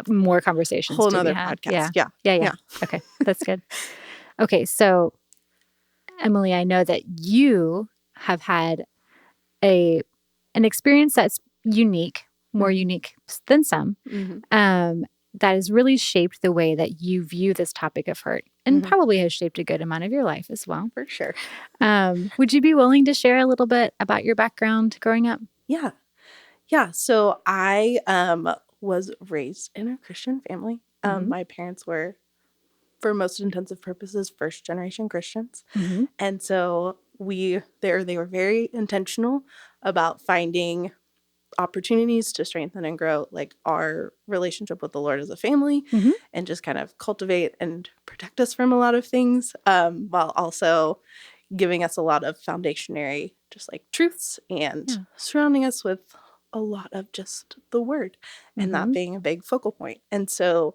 [SPEAKER 2] more conversations
[SPEAKER 3] whole
[SPEAKER 2] to be
[SPEAKER 3] nother
[SPEAKER 2] had.
[SPEAKER 3] podcast.
[SPEAKER 2] Yeah. Okay. That's good. Okay. So, Emily, I know that you have had an experience that's unique, more unique than some, that has really shaped the way that you view this topic of hurt and probably has shaped a good amount of your life as well.
[SPEAKER 3] For sure.
[SPEAKER 2] Would you be willing to share a little bit about your background growing up?
[SPEAKER 3] Yeah. So I was raised in a Christian family. My parents were, for most intensive purposes, first generation Christians. And so they were very intentional about finding opportunities to strengthen and grow like our relationship with the Lord as a family and just kind of cultivate and protect us from a lot of things, while also giving us a lot of foundationary just like truths and surrounding us with a lot of just the word and that being a big focal point. And so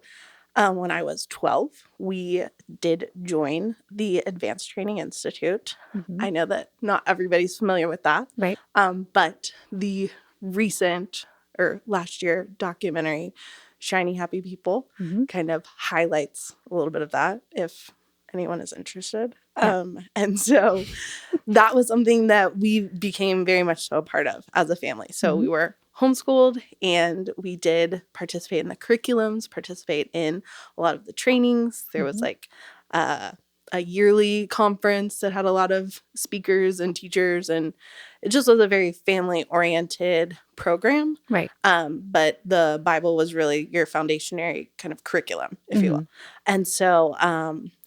[SPEAKER 3] when I was 12, we did join the Advanced Training Institute. I know that not everybody's familiar with that.
[SPEAKER 2] Right.
[SPEAKER 3] But the recent or last year documentary, Shiny Happy People, kind of highlights a little bit of that if anyone is interested. And so that was something that we became very much so a part of as a family. So we were homeschooled and we did participate in the curriculums, participate in a lot of the trainings. There was like a yearly conference that had a lot of speakers and teachers, and it just was a very family oriented program.
[SPEAKER 2] Right.
[SPEAKER 3] But the Bible was really your foundationary kind of curriculum, if you will. And so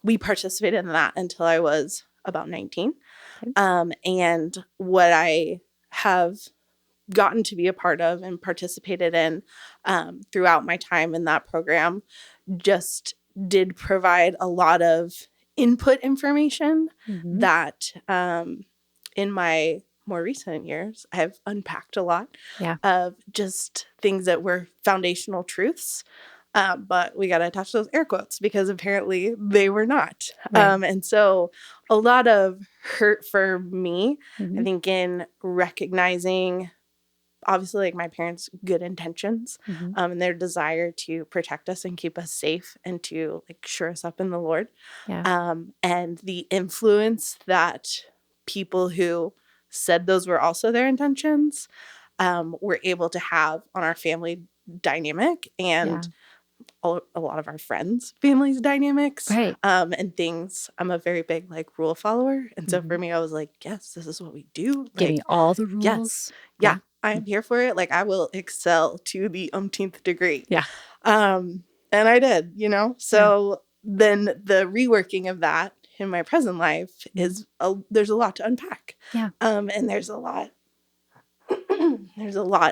[SPEAKER 3] we participated in that until I was about 19. And what I have gotten to be a part of and participated in throughout my time in that program just did provide a lot of input information that in my more recent years I've unpacked a lot of just things that were foundational truths. But we got to attach those air quotes because apparently they were not.
[SPEAKER 2] Right.
[SPEAKER 3] And so a lot of hurt for me, I think, in recognizing obviously like my parents' good intentions and their desire to protect us and keep us safe and to like shore us up in the Lord. And the influence that people who said those were also their intentions were able to have on our family dynamic and a lot of our friends' families' dynamics and things. I'm a very big like rule follower. And so for me, I was like, yes, this is what we do.
[SPEAKER 2] Give me all the rules.
[SPEAKER 3] Yes. Yeah. I am here for it. Like I will excel to the umpteenth degree.
[SPEAKER 2] Yeah.
[SPEAKER 3] And I did, So then the reworking of that in my present life is there's a lot to unpack. And there's a lot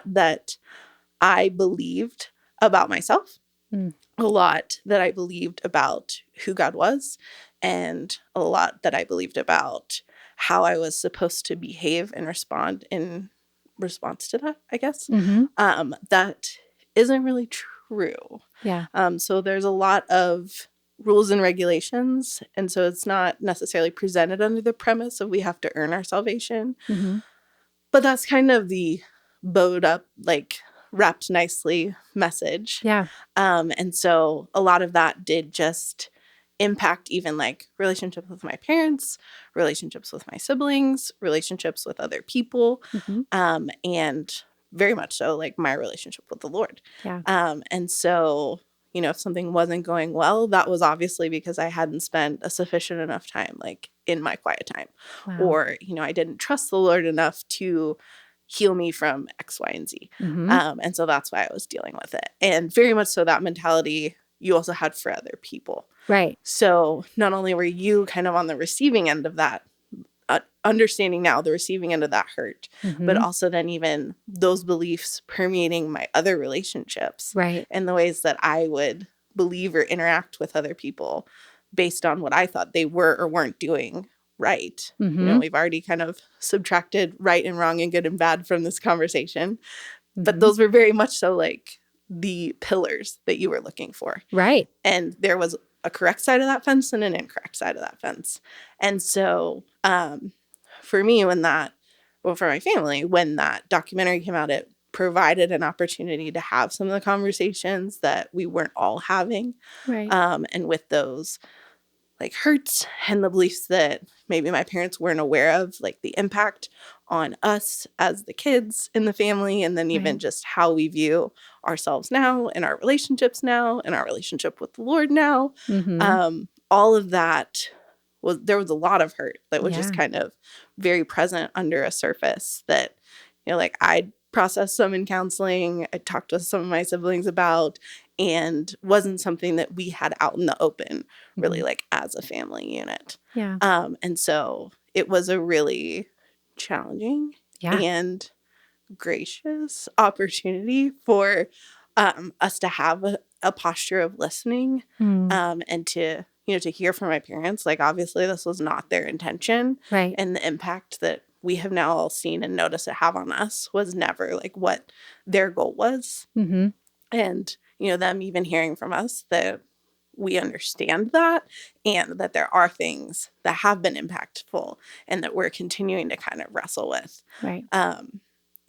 [SPEAKER 3] that I believed about myself. A lot that I believed about who God was, and a lot that I believed about how I was supposed to behave and respond in response to that, I guess. That isn't really true. So there's a lot of rules and regulations, and so it's not necessarily presented under the premise of we have to earn our salvation. But that's kind of the bowed up, like wrapped nicely message. And so a lot of that did just impact even like relationships with my parents, relationships with my siblings, relationships with other people, and very much so like my relationship with the Lord. And so, if something wasn't going well, that was obviously because I hadn't spent a sufficient enough time like in my quiet time, or, I didn't trust the Lord enough to heal me from X, Y, and Z. And so that's why I was dealing with it. And very much so that mentality you also had for other people.
[SPEAKER 2] Right.
[SPEAKER 3] So not only were you kind of on the receiving end of that, understanding now the receiving end of that hurt, but also then even those beliefs permeating my other relationships,
[SPEAKER 2] Right.
[SPEAKER 3] and the ways that I would believe or interact with other people based on what I thought they were or weren't doing right. We've already kind of subtracted right and wrong and good and bad from this conversation, but those were very much so like the pillars that you were looking for.
[SPEAKER 2] Right.
[SPEAKER 3] And there was a correct side of that fence and an incorrect side of that fence. And so for me, for my family, when that documentary came out, it provided an opportunity to have some of the conversations that we weren't all having.
[SPEAKER 2] Right.
[SPEAKER 3] And with those like hurts and the beliefs that maybe my parents weren't aware of, like the impact on us as the kids in the family, and then even just how we view ourselves now and our relationships now and our relationship with the Lord now. All of that there was a lot of hurt that was just kind of very present under a surface that, like I processed some in counseling, I talked with some of my siblings about, and wasn't something that we had out in the open really like as a family unit.
[SPEAKER 2] Yeah.
[SPEAKER 3] And so it was a really challenging and gracious opportunity for us to have a posture of listening and to to hear from my parents. Like obviously this was not their intention,
[SPEAKER 2] Right.
[SPEAKER 3] and the impact that we have now all seen and noticed it have on us was never like what their goal was. And them even hearing from us that we understand that, and that there are things that have been impactful and that we're continuing to kind of wrestle with.
[SPEAKER 2] Right.
[SPEAKER 3] And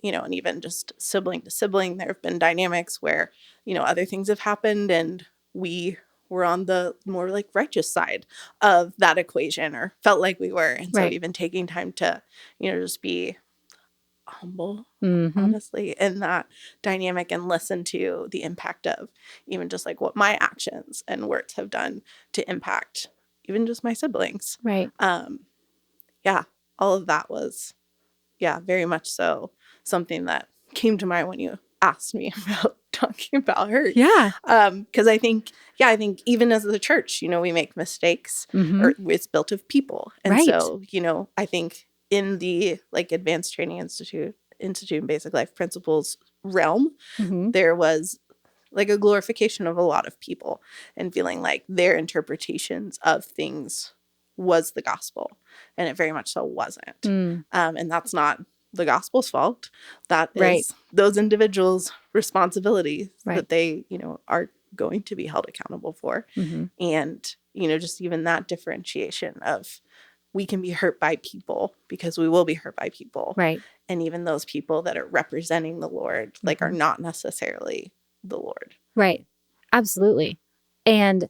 [SPEAKER 3] even just sibling to sibling, there have been dynamics where, other things have happened and we were on the more like righteous side of that equation, or felt like we were. And so even taking time to, just be humble, honestly, in that dynamic, and listen to the impact of even just like what my actions and words have done to impact even just my siblings.
[SPEAKER 2] Right.
[SPEAKER 3] All of that was, very much so something that came to mind when you asked me about talking about hurt.
[SPEAKER 2] Yeah.
[SPEAKER 3] Because I think even as the church, we make mistakes, or it's built of people. And so, I think in the like Advanced Training Institute and Basic Life Principles realm, there was like a glorification of a lot of people and feeling like their interpretations of things was the gospel, and it very much so wasn't. And that's not the gospel's fault. That is those individuals' responsibility that they, are going to be held accountable for. And, just even that differentiation of we can be hurt by people because we will be hurt by people.
[SPEAKER 2] Right.
[SPEAKER 3] And even those people that are representing the Lord, like are not necessarily the Lord.
[SPEAKER 2] Right. Absolutely. And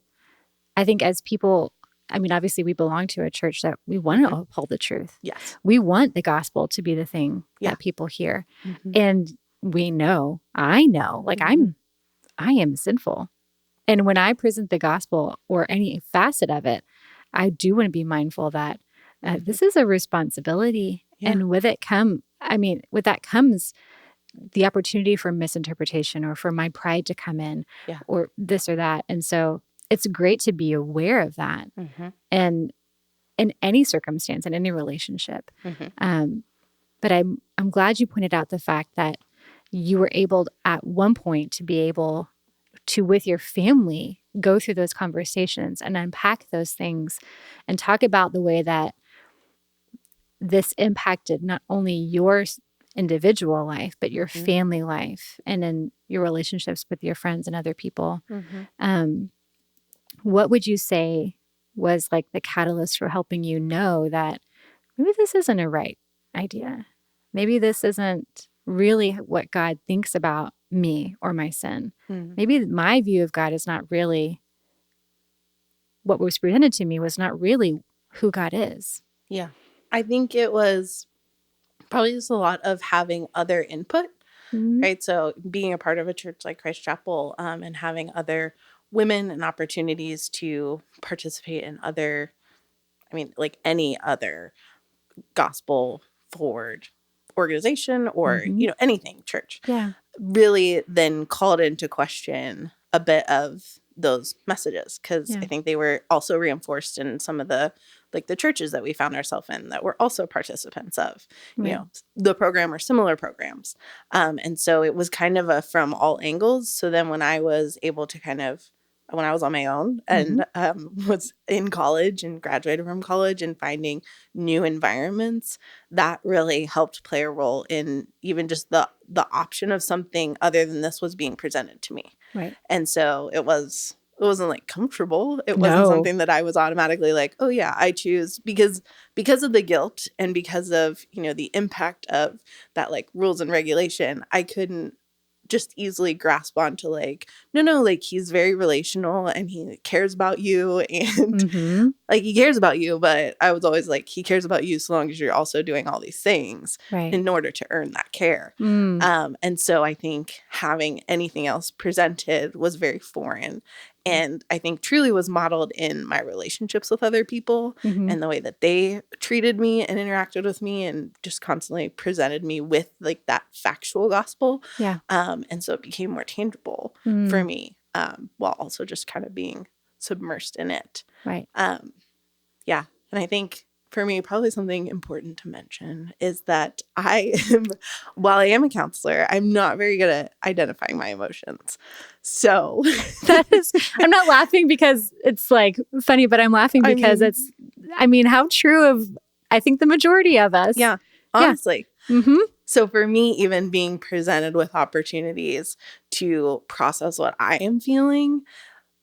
[SPEAKER 2] I think as people, obviously we belong to a church that we want to uphold the truth.
[SPEAKER 3] Yes.
[SPEAKER 2] We want the gospel to be the thing that people hear. And I know, like I am sinful. And when I present the gospel or any facet of it, I do want to be mindful that this is a responsibility. And with that comes the opportunity for misinterpretation, or for my pride to come in, or this or that. And so it's great to be aware of that, and in any circumstance, in any relationship. But I'm glad you pointed out the fact that you were able at one point to be able to, with your family, go through those conversations and unpack those things and talk about the way that this impacted not only your individual life, but your family life, and in your relationships with your friends and other people. What would you say was like the catalyst for helping you know that maybe this isn't a right idea? Maybe this isn't really what God thinks about me or my sin. Maybe my view of God is not really what was presented to me, was not really who God is.
[SPEAKER 3] Yeah. I think it was probably just a lot of having other input, right? So being a part of a church like Christ Chapel, and having other women and opportunities to participate in other, like any other gospel forward organization or, anything church.
[SPEAKER 2] Yeah.
[SPEAKER 3] Really then called into question a bit of those messages, because I think they were also reinforced in some of the churches that we found ourselves in that were also participants of, you know, the program or similar programs. And so it was kind of a from all angles. So then when I was able to when I was on my own and was in college and graduated from college and finding new environments, that really helped play a role in even just the option of something other than this was being presented to me.
[SPEAKER 2] Right.
[SPEAKER 3] And so it wasn't like comfortable. It wasn't something that I was automatically like, oh yeah, I choose, because of the guilt and because of, you know, the impact of that like rules and regulation. I couldn't just easily grasp onto like, no, like he's very relational and he cares about you and like he cares about you. But I was always like, he cares about you so long as you're also doing all these things in order to earn that care. And so I think having anything else presented was very foreign. And I think truly was modeled in my relationships with other people and the way that they treated me and interacted with me and just constantly presented me with like that factual gospel.
[SPEAKER 2] Yeah.
[SPEAKER 3] And so it became more tangible for me, while also just kind of being submersed in it.
[SPEAKER 2] Right.
[SPEAKER 3] Yeah. And I think for me, probably something important to mention is that while I am a counselor, I'm not very good at identifying my emotions. So
[SPEAKER 2] I'm not laughing because it's like funny, but I'm laughing because how true of, I think, the majority of us.
[SPEAKER 3] Yeah, honestly. So for me, even being presented with opportunities to process what I am feeling,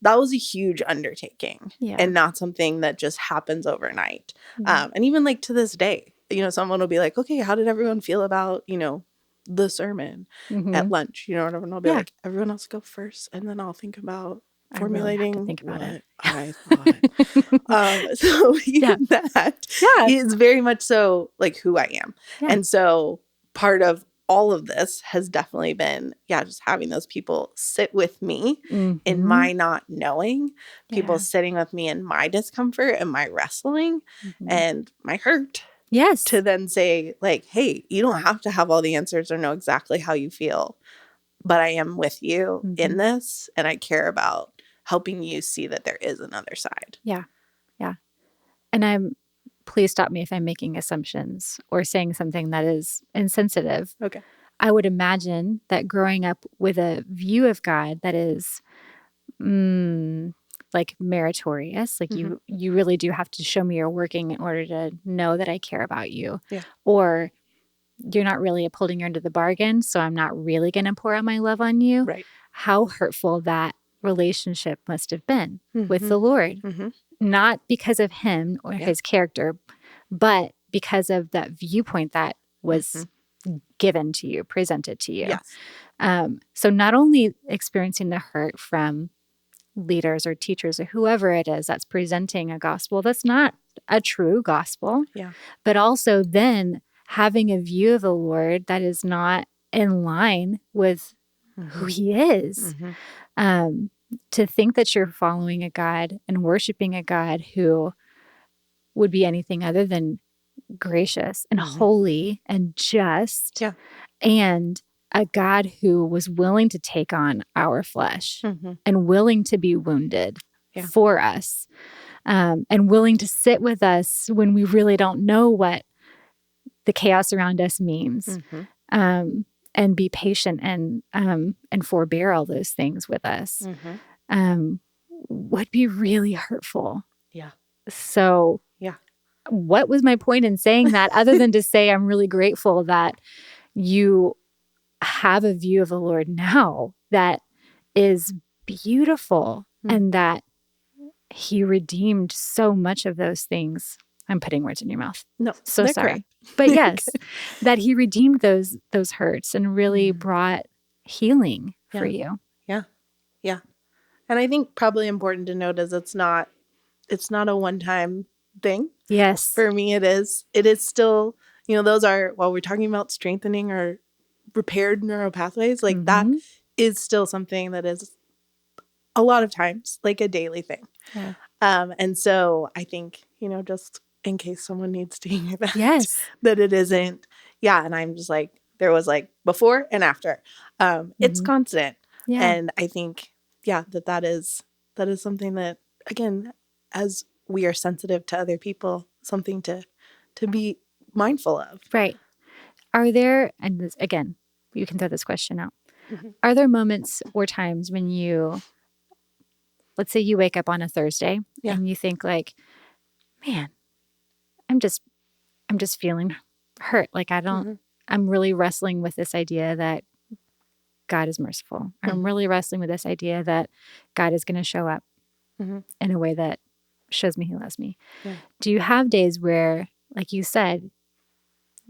[SPEAKER 3] that was a huge undertaking and not something that just happens overnight. And even like to this day, you know, someone will be like, okay, how did everyone feel about, you know, the sermon at lunch? You know, whatever. And I'll be like, everyone else go first. And then I'll think about formulating what I thought. So even that is very much so like who I am. And so part of all of this has definitely been, just having those people sit with me in my not knowing, people sitting with me in my discomfort and my wrestling and my hurt.
[SPEAKER 2] Yes.
[SPEAKER 3] To then say like, hey, you don't have to have all the answers or know exactly how you feel, but I am with you in this and I care about helping you see that there is another side.
[SPEAKER 2] Yeah. Yeah. And please stop me if I'm making assumptions or saying something that is insensitive.
[SPEAKER 3] Okay.
[SPEAKER 2] I would imagine that growing up with a view of God that is like meritorious, like you really do have to show me you're working in order to know that I care about you.
[SPEAKER 3] Yeah.
[SPEAKER 2] Or you're not really upholding your end of the bargain, so I'm not really going to pour out my love on you.
[SPEAKER 3] Right.
[SPEAKER 2] How hurtful that relationship must have been with the Lord. Not because of him or his character, but because of that viewpoint that was given to you, presented to you.
[SPEAKER 3] Yes.
[SPEAKER 2] So not only experiencing the hurt from leaders or teachers or whoever it is that's presenting a gospel that's not a true gospel, but also then having a view of the Lord that is not in line with who he is. To think that you're following a God and worshiping a God who would be anything other than gracious and holy and just, and a God who was willing to take on our flesh and willing to be wounded for us, and willing to sit with us when we really don't know what the chaos around us means, and be patient and forbear all those things with us, would be really hurtful.
[SPEAKER 3] Yeah.
[SPEAKER 2] So what was my point in saying that other than to say I'm really grateful that you have a view of the Lord now that is beautiful and that he redeemed so much of those things. I'm putting words in your mouth.
[SPEAKER 3] No,
[SPEAKER 2] so sorry.
[SPEAKER 3] Correct.
[SPEAKER 2] But yes, that he redeemed those hurts and really brought healing for you.
[SPEAKER 3] Yeah. Yeah. And I think probably important to note is it's not a one-time thing.
[SPEAKER 2] Yes.
[SPEAKER 3] For me, it is still, you know, those are, while we're talking about strengthening or repaired neural pathways, like that is still something that is a lot of times like a daily thing.
[SPEAKER 2] Yeah.
[SPEAKER 3] And so I think, you know, just in case someone needs to hear that, that it isn't. Yeah. And I'm just like, there was like before and after. It's constant.
[SPEAKER 2] Yeah.
[SPEAKER 3] And I think, that is that is something that, again, as we are sensitive to other people, something to be mindful of.
[SPEAKER 2] Right. Are there, and this, again, you can throw this question out.
[SPEAKER 3] Mhm.
[SPEAKER 2] Are there moments or times when you, let's say you wake up on a Thursday
[SPEAKER 3] Yeah.
[SPEAKER 2] and you think like, man, I'm just feeling hurt. Like
[SPEAKER 3] Mhm.
[SPEAKER 2] I'm really wrestling with this idea that God is merciful. I'm
[SPEAKER 3] Mhm.
[SPEAKER 2] really wrestling with this idea that God is going to show up
[SPEAKER 3] Mhm.
[SPEAKER 2] in a way that shows me he loves me.
[SPEAKER 3] Yeah.
[SPEAKER 2] Do you have days where, like you said,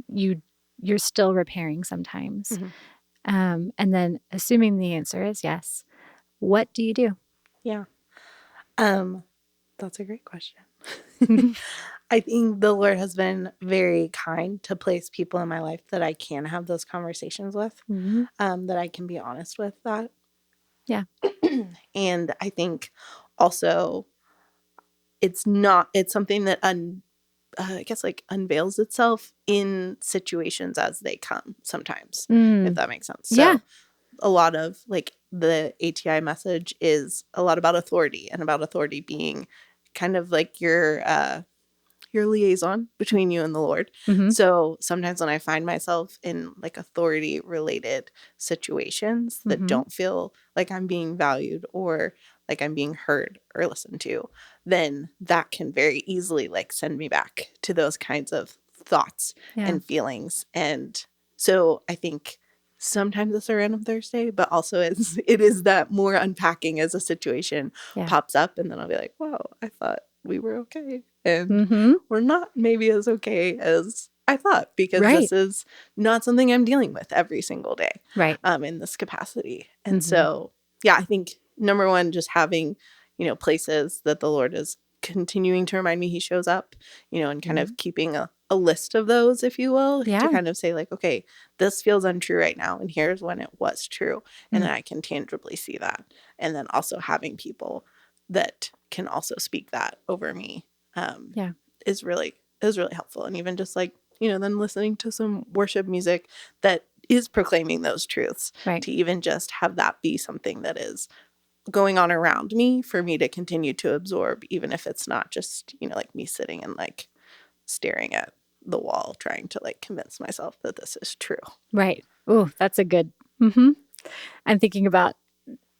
[SPEAKER 2] you're still repairing sometimes?
[SPEAKER 3] Mhm.
[SPEAKER 2] And then assuming the answer is yes, what do you do?
[SPEAKER 3] Yeah. That's a great question. I think the Lord has been very kind to place people in my life that I can have those conversations with,
[SPEAKER 2] Mm-hmm.
[SPEAKER 3] that I can be honest with that.
[SPEAKER 2] Yeah.
[SPEAKER 3] And I think also it's something that I guess like unveils itself in situations as they come sometimes, if that makes sense.
[SPEAKER 2] Yeah.
[SPEAKER 3] So a lot of like the ATI message is a lot about authority, and about authority being kind of like your liaison between you and the Lord.
[SPEAKER 2] Mm-hmm.
[SPEAKER 3] So sometimes when I find myself in like authority related situations that
[SPEAKER 2] Mm-hmm.
[SPEAKER 3] don't feel like I'm being valued or like I'm being heard or listened to, then that can very easily like send me back to those kinds of thoughts
[SPEAKER 2] Yeah.
[SPEAKER 3] and feelings. And so I think sometimes it's a random Thursday, but also it is that more unpacking as a situation
[SPEAKER 2] Yeah.
[SPEAKER 3] pops up, and then I'll be like, wow, I thought we were okay. And
[SPEAKER 2] Mm-hmm.
[SPEAKER 3] we're not maybe as okay as I thought, because
[SPEAKER 2] Right.
[SPEAKER 3] this is not something I'm dealing with every single day,
[SPEAKER 2] Right.
[SPEAKER 3] in this capacity. And
[SPEAKER 2] Mm-hmm.
[SPEAKER 3] so, yeah, I think number one, just having, places that the Lord is continuing to remind me he shows up, and kind of keeping a list of those, if you will,
[SPEAKER 2] Yeah.
[SPEAKER 3] to kind of say like, okay, this feels untrue right now, and here's when it was true. And then I can tangibly see that. And then also having people that can also speak that over me,
[SPEAKER 2] Yeah.
[SPEAKER 3] is really helpful. And even just like, then listening to some worship music that is proclaiming those truths,
[SPEAKER 2] Right.
[SPEAKER 3] to even just have that be something that is going on around me for me to continue to absorb, even if it's not just, like me sitting and like staring at the wall trying to like convince myself that this is true.
[SPEAKER 2] Right. Oh, that's a good. Mm-hmm. I'm thinking about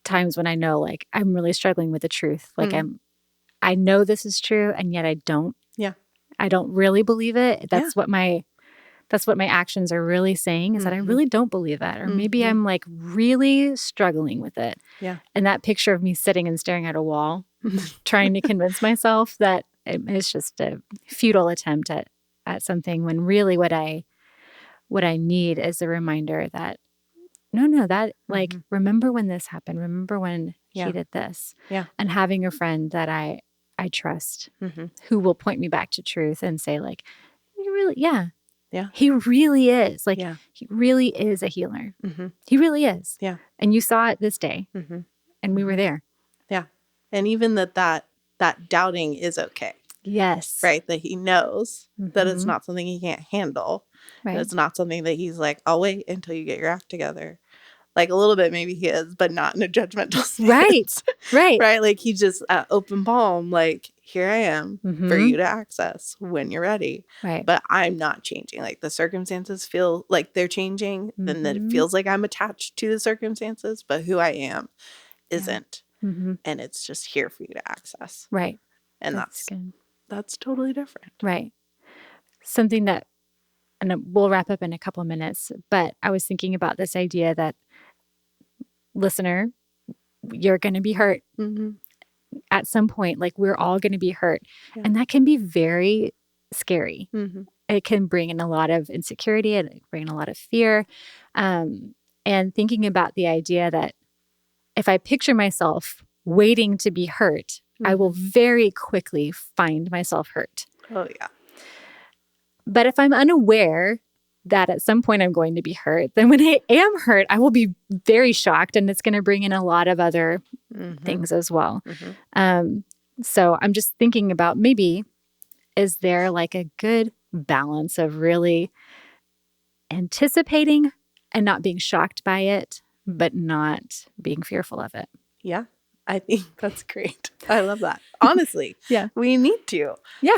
[SPEAKER 2] times when I know like I'm really struggling with the truth. Like I know this is true, and yet I don't.
[SPEAKER 3] Yeah.
[SPEAKER 2] I don't really believe it. That's what my actions are really saying, is that I really don't believe that. Or maybe I'm like really struggling with it.
[SPEAKER 3] Yeah.
[SPEAKER 2] And that picture of me sitting and staring at a wall, trying to convince myself that it's just a futile attempt at something, when really what I need is a reminder that no, that like, remember when this happened, remember when he did this.
[SPEAKER 3] Yeah.
[SPEAKER 2] And having a friend that I trust, who will point me back to truth and say like, you really, yeah, he really is. Like, he really is a healer. He really is.
[SPEAKER 3] Yeah.
[SPEAKER 2] And you saw it this day, and we were there.
[SPEAKER 3] Yeah. And even that doubting is okay.
[SPEAKER 2] Yes.
[SPEAKER 3] Right. That he knows that it's not something he can't handle.
[SPEAKER 2] Right.
[SPEAKER 3] And it's not something that he's like, I'll wait until you get your act together. Like a little bit, maybe he is, but not in a judgmental sense.
[SPEAKER 2] Right. Right.
[SPEAKER 3] Right. Like he's just open palm, like, here I am for you to access when you're ready.
[SPEAKER 2] Right.
[SPEAKER 3] But I'm not changing. Like the circumstances feel like they're changing, then that it feels like I'm attached to the circumstances, but who I am isn't. And it's just here for you to access.
[SPEAKER 2] Right.
[SPEAKER 3] And
[SPEAKER 2] that's good.
[SPEAKER 3] That's totally different.
[SPEAKER 2] Right. Something that, and we'll wrap up in a couple of minutes, but I was thinking about this idea that, listener, you're going to be hurt at some point. Like, we're all going to be hurt. Yeah. And that can be very scary. It can bring in a lot of insecurity, and it can bring in a lot of fear. And thinking about the idea that if I picture myself waiting to be hurt, I will very quickly find myself hurt.
[SPEAKER 3] Oh, yeah.
[SPEAKER 2] But if I'm unaware that at some point I'm going to be hurt, then when I am hurt, I will be very shocked, and it's going to bring in a lot of other things as well. So I'm just thinking about, maybe, is there like a good balance of really anticipating and not being shocked by it, but not being fearful of it?
[SPEAKER 3] Yeah. I think that's great. I love that. Honestly,
[SPEAKER 2] Yeah.
[SPEAKER 3] we need to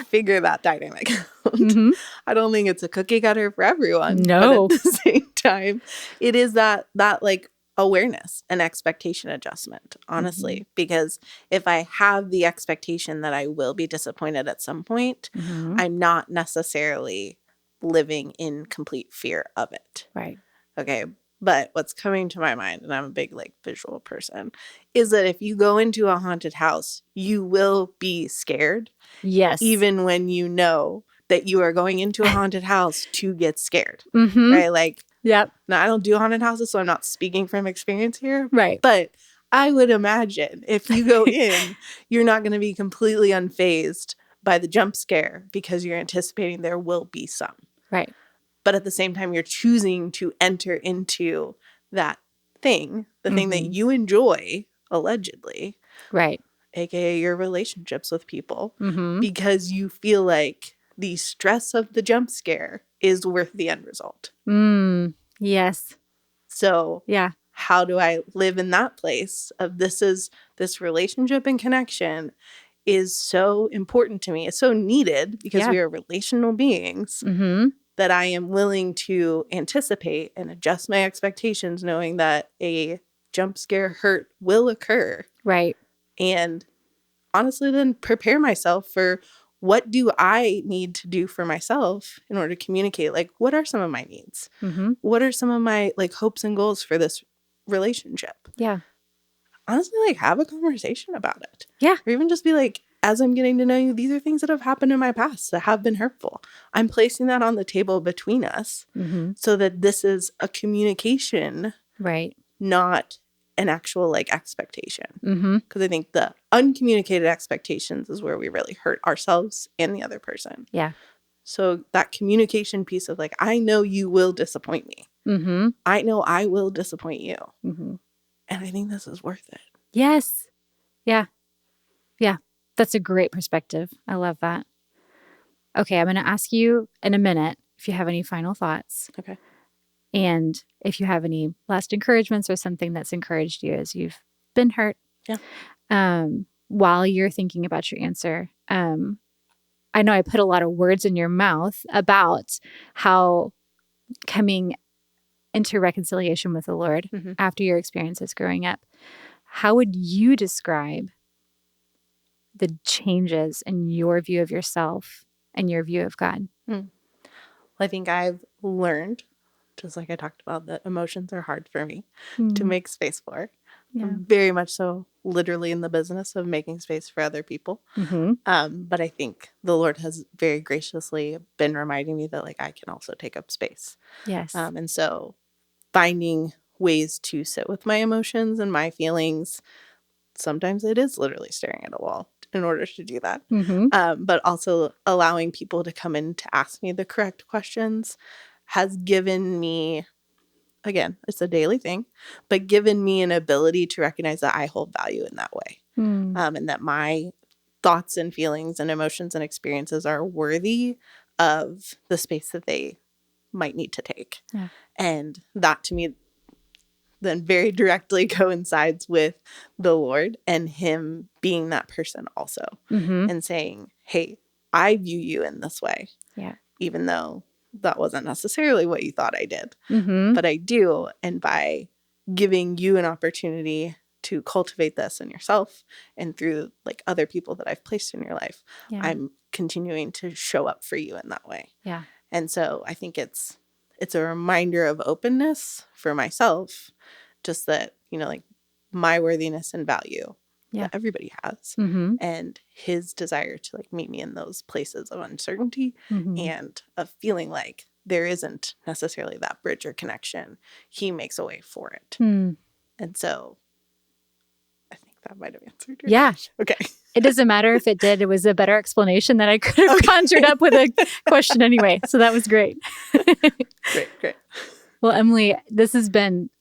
[SPEAKER 3] figure that dynamic out.
[SPEAKER 2] Mm-hmm.
[SPEAKER 3] I don't think it's a cookie cutter for everyone.
[SPEAKER 2] No.
[SPEAKER 3] But at the same time, it is that like awareness and expectation adjustment, honestly. Because if I have the expectation that I will be disappointed at some point, I'm not necessarily living in complete fear of it.
[SPEAKER 2] Right.
[SPEAKER 3] Okay. But what's coming to my mind, and I'm a big like visual person, is that if you go into a haunted house, you will be scared.
[SPEAKER 2] Yes.
[SPEAKER 3] Even when you know that you are going into a haunted house to get scared.
[SPEAKER 2] Mm-hmm.
[SPEAKER 3] Right? Like,
[SPEAKER 2] yep.
[SPEAKER 3] Now I don't do haunted houses, so I'm not speaking from experience here.
[SPEAKER 2] Right.
[SPEAKER 3] But I would imagine if you go in, you're not going to be completely unfazed by the jump scare because you're anticipating there will be some.
[SPEAKER 2] Right.
[SPEAKER 3] But at the same time, you're choosing to enter into that thing, the thing that you enjoy, allegedly.
[SPEAKER 2] Right.
[SPEAKER 3] AKA your relationships with people, because you feel like the stress of the jump scare is worth the end result.
[SPEAKER 2] Yes.
[SPEAKER 3] So how do I live in that place of this relationship and connection is so important to me. It's so needed because we are relational beings. That I am willing to anticipate and adjust my expectations, knowing that a jump scare hurt will occur.
[SPEAKER 2] Right.
[SPEAKER 3] And honestly, then prepare myself for what do I need to do for myself in order to communicate? Like, what are some of my needs? What are some of my like hopes and goals for this relationship?
[SPEAKER 2] Yeah.
[SPEAKER 3] Honestly, like have a conversation about it.
[SPEAKER 2] Yeah.
[SPEAKER 3] Or even just be like, as I'm getting to know you, these are things that have happened in my past that have been hurtful. I'm placing that on the table between us so that this is a communication,
[SPEAKER 2] right?
[SPEAKER 3] Not an actual like expectation. Because I think the uncommunicated expectations is where we really hurt ourselves and the other person.
[SPEAKER 2] Yeah.
[SPEAKER 3] So that communication piece of like, I know you will disappoint me. I know I will disappoint you. And I think this is worth it.
[SPEAKER 2] Yes. Yeah. Yeah. That's a great perspective. I love that. Okay. I'm going to ask you in a minute if you have any final thoughts.
[SPEAKER 3] Okay.
[SPEAKER 2] And if you have any last encouragements or something that's encouraged you as you've been hurt.
[SPEAKER 3] Yeah.
[SPEAKER 2] While you're thinking about your answer, I know I put a lot of words in your mouth about how coming into reconciliation with the Lord after your experiences growing up. How would you describe the changes in your view of yourself and your view of God?
[SPEAKER 3] I think I've learned, just like I talked about, that emotions are hard for me to make space for.
[SPEAKER 2] Yeah.
[SPEAKER 3] I'm very much so literally in the business of making space for other people. But I think the Lord has very graciously been reminding me that like I can also take up space.
[SPEAKER 2] Yes.
[SPEAKER 3] And so finding ways to sit with my emotions and my feelings, sometimes it is literally staring at a wall in order to do that. But also allowing people to come in to ask me the correct questions has given me, again, it's a daily thing, but given me an ability to recognize that I hold value in that way. And that my thoughts and feelings and emotions and experiences are worthy of the space that they might need to take.
[SPEAKER 2] Yeah.
[SPEAKER 3] And that to me then very directly coincides with the Lord and him being that person also and saying, hey, I view you in this way.
[SPEAKER 2] Yeah.
[SPEAKER 3] Even though that wasn't necessarily what you thought I did, but I do. And by giving you an opportunity to cultivate this in yourself and through like other people that I've placed in your life, I'm continuing to show up for you in that way.
[SPEAKER 2] Yeah.
[SPEAKER 3] And so I think it's a reminder of openness for myself, just that, like my worthiness and value that everybody has and his desire to like meet me in those places of uncertainty and of feeling like there isn't necessarily that bridge or connection. He makes a way for it. And so I think that might have answered your question. Okay.
[SPEAKER 2] It doesn't matter if it did. It was a better explanation that I could have conjured up with a question anyway. So that was great.
[SPEAKER 3] Great.
[SPEAKER 2] Well, Emily, this has been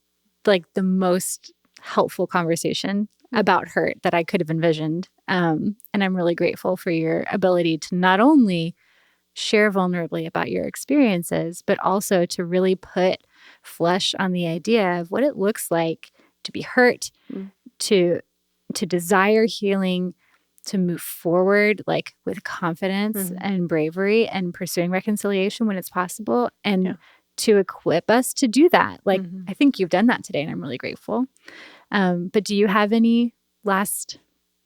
[SPEAKER 2] like the most helpful conversation about hurt that I could have envisioned. And I'm really grateful for your ability to not only share vulnerably about your experiences, but also to really put flesh on the idea of what it looks like to be hurt, to to desire healing, to move forward like with confidence and bravery and pursuing reconciliation when it's possible, and to equip us to do that. Like, I think you've done that today, and I'm really grateful. But do you have any last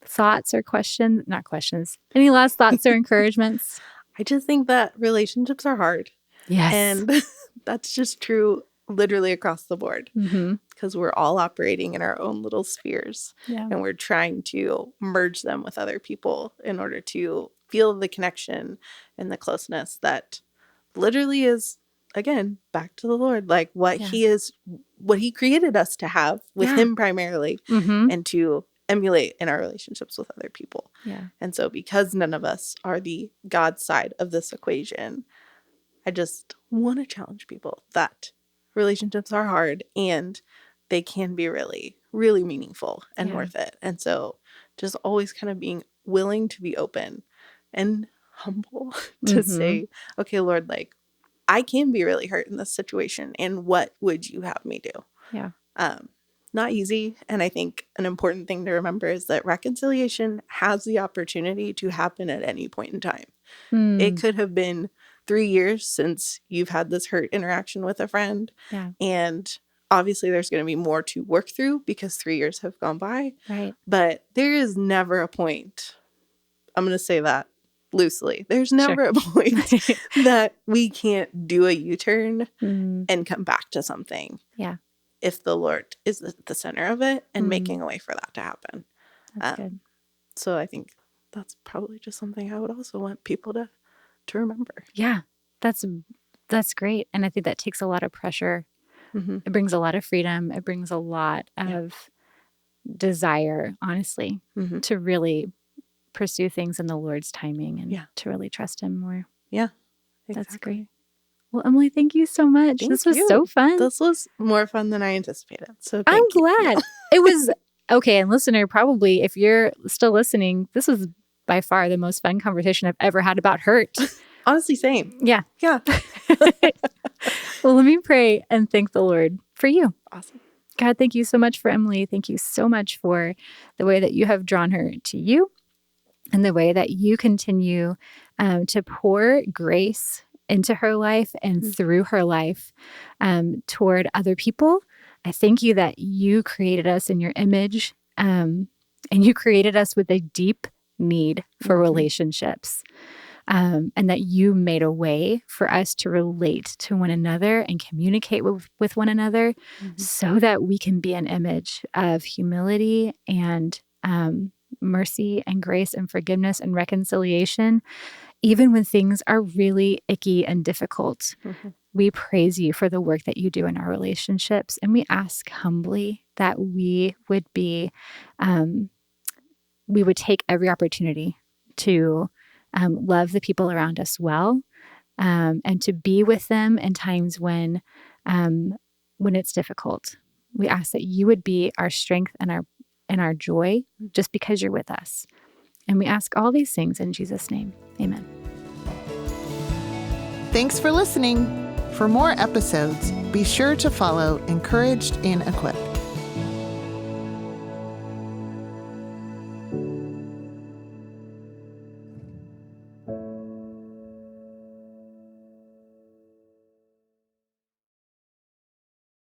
[SPEAKER 2] thoughts or questions? Not questions. Any last thoughts or encouragements?
[SPEAKER 3] I just think that relationships are hard.
[SPEAKER 2] Yes.
[SPEAKER 3] And that's just true literally across the board, because we're all operating in our own little spheres, and we're trying to merge them with other people in order to feel the connection and the closeness that literally is, again, back to the Lord, like what he created us to have with him primarily, and to emulate in our relationships with other people. And so because none of us are the God side of this equation, I just want to challenge people that relationships are hard, and they can be really, really meaningful and worth it. And so just always kind of being willing to be open and humble to say, okay, Lord, like, I can be really hurt in this situation, and what would you have me do? Not easy. And I think an important thing to remember is that reconciliation has the opportunity to happen at any point in time. It could have been 3 years since you've had this hurt interaction with a friend. And obviously there's going to be more to work through because 3 years have gone by. But there is never a point, I'm going to say that loosely, there's never a point that we can't do a U-turn and come back to something. If the Lord is the center of it and making a way for that to happen.
[SPEAKER 2] That's good.
[SPEAKER 3] So I think that's probably just something I would also want people to remember.
[SPEAKER 2] Yeah, that's great. And I think that takes a lot of pressure. It brings a lot of freedom. It brings a lot of desire, honestly, to really pursue things in the Lord's timing and to really trust him more.
[SPEAKER 3] Exactly.
[SPEAKER 2] That's great. Well, Emily, thank you so much. This was so fun.
[SPEAKER 3] This was more fun than I anticipated. So
[SPEAKER 2] I'm glad. It was okay. And listener, probably if you're still listening, this was by far the most fun conversation I've ever had about hurt.
[SPEAKER 3] Honestly, same.
[SPEAKER 2] Yeah.
[SPEAKER 3] Well,
[SPEAKER 2] let me pray and thank the Lord for you.
[SPEAKER 3] Awesome.
[SPEAKER 2] God, thank you so much for Emily. Thank you so much for the way that you have drawn her to you and the way that you continue to pour grace into her life and through her life toward other people. I thank you that you created us in your image and you created us with a deep need for relationships, and that you made a way for us to relate to one another and communicate with one another so that we can be an image of humility and mercy and grace and forgiveness and reconciliation, even when things are really icky and difficult. We praise you for the work that you do in our relationships. And we ask humbly that we would take every opportunity to love the people around us well, and to be with them in times when it's difficult. We ask that you would be our strength and our joy just because you're with us. And we ask all these things in Jesus' name. Amen.
[SPEAKER 1] Thanks for listening. For more episodes, be sure to follow Encouraged and Equipped.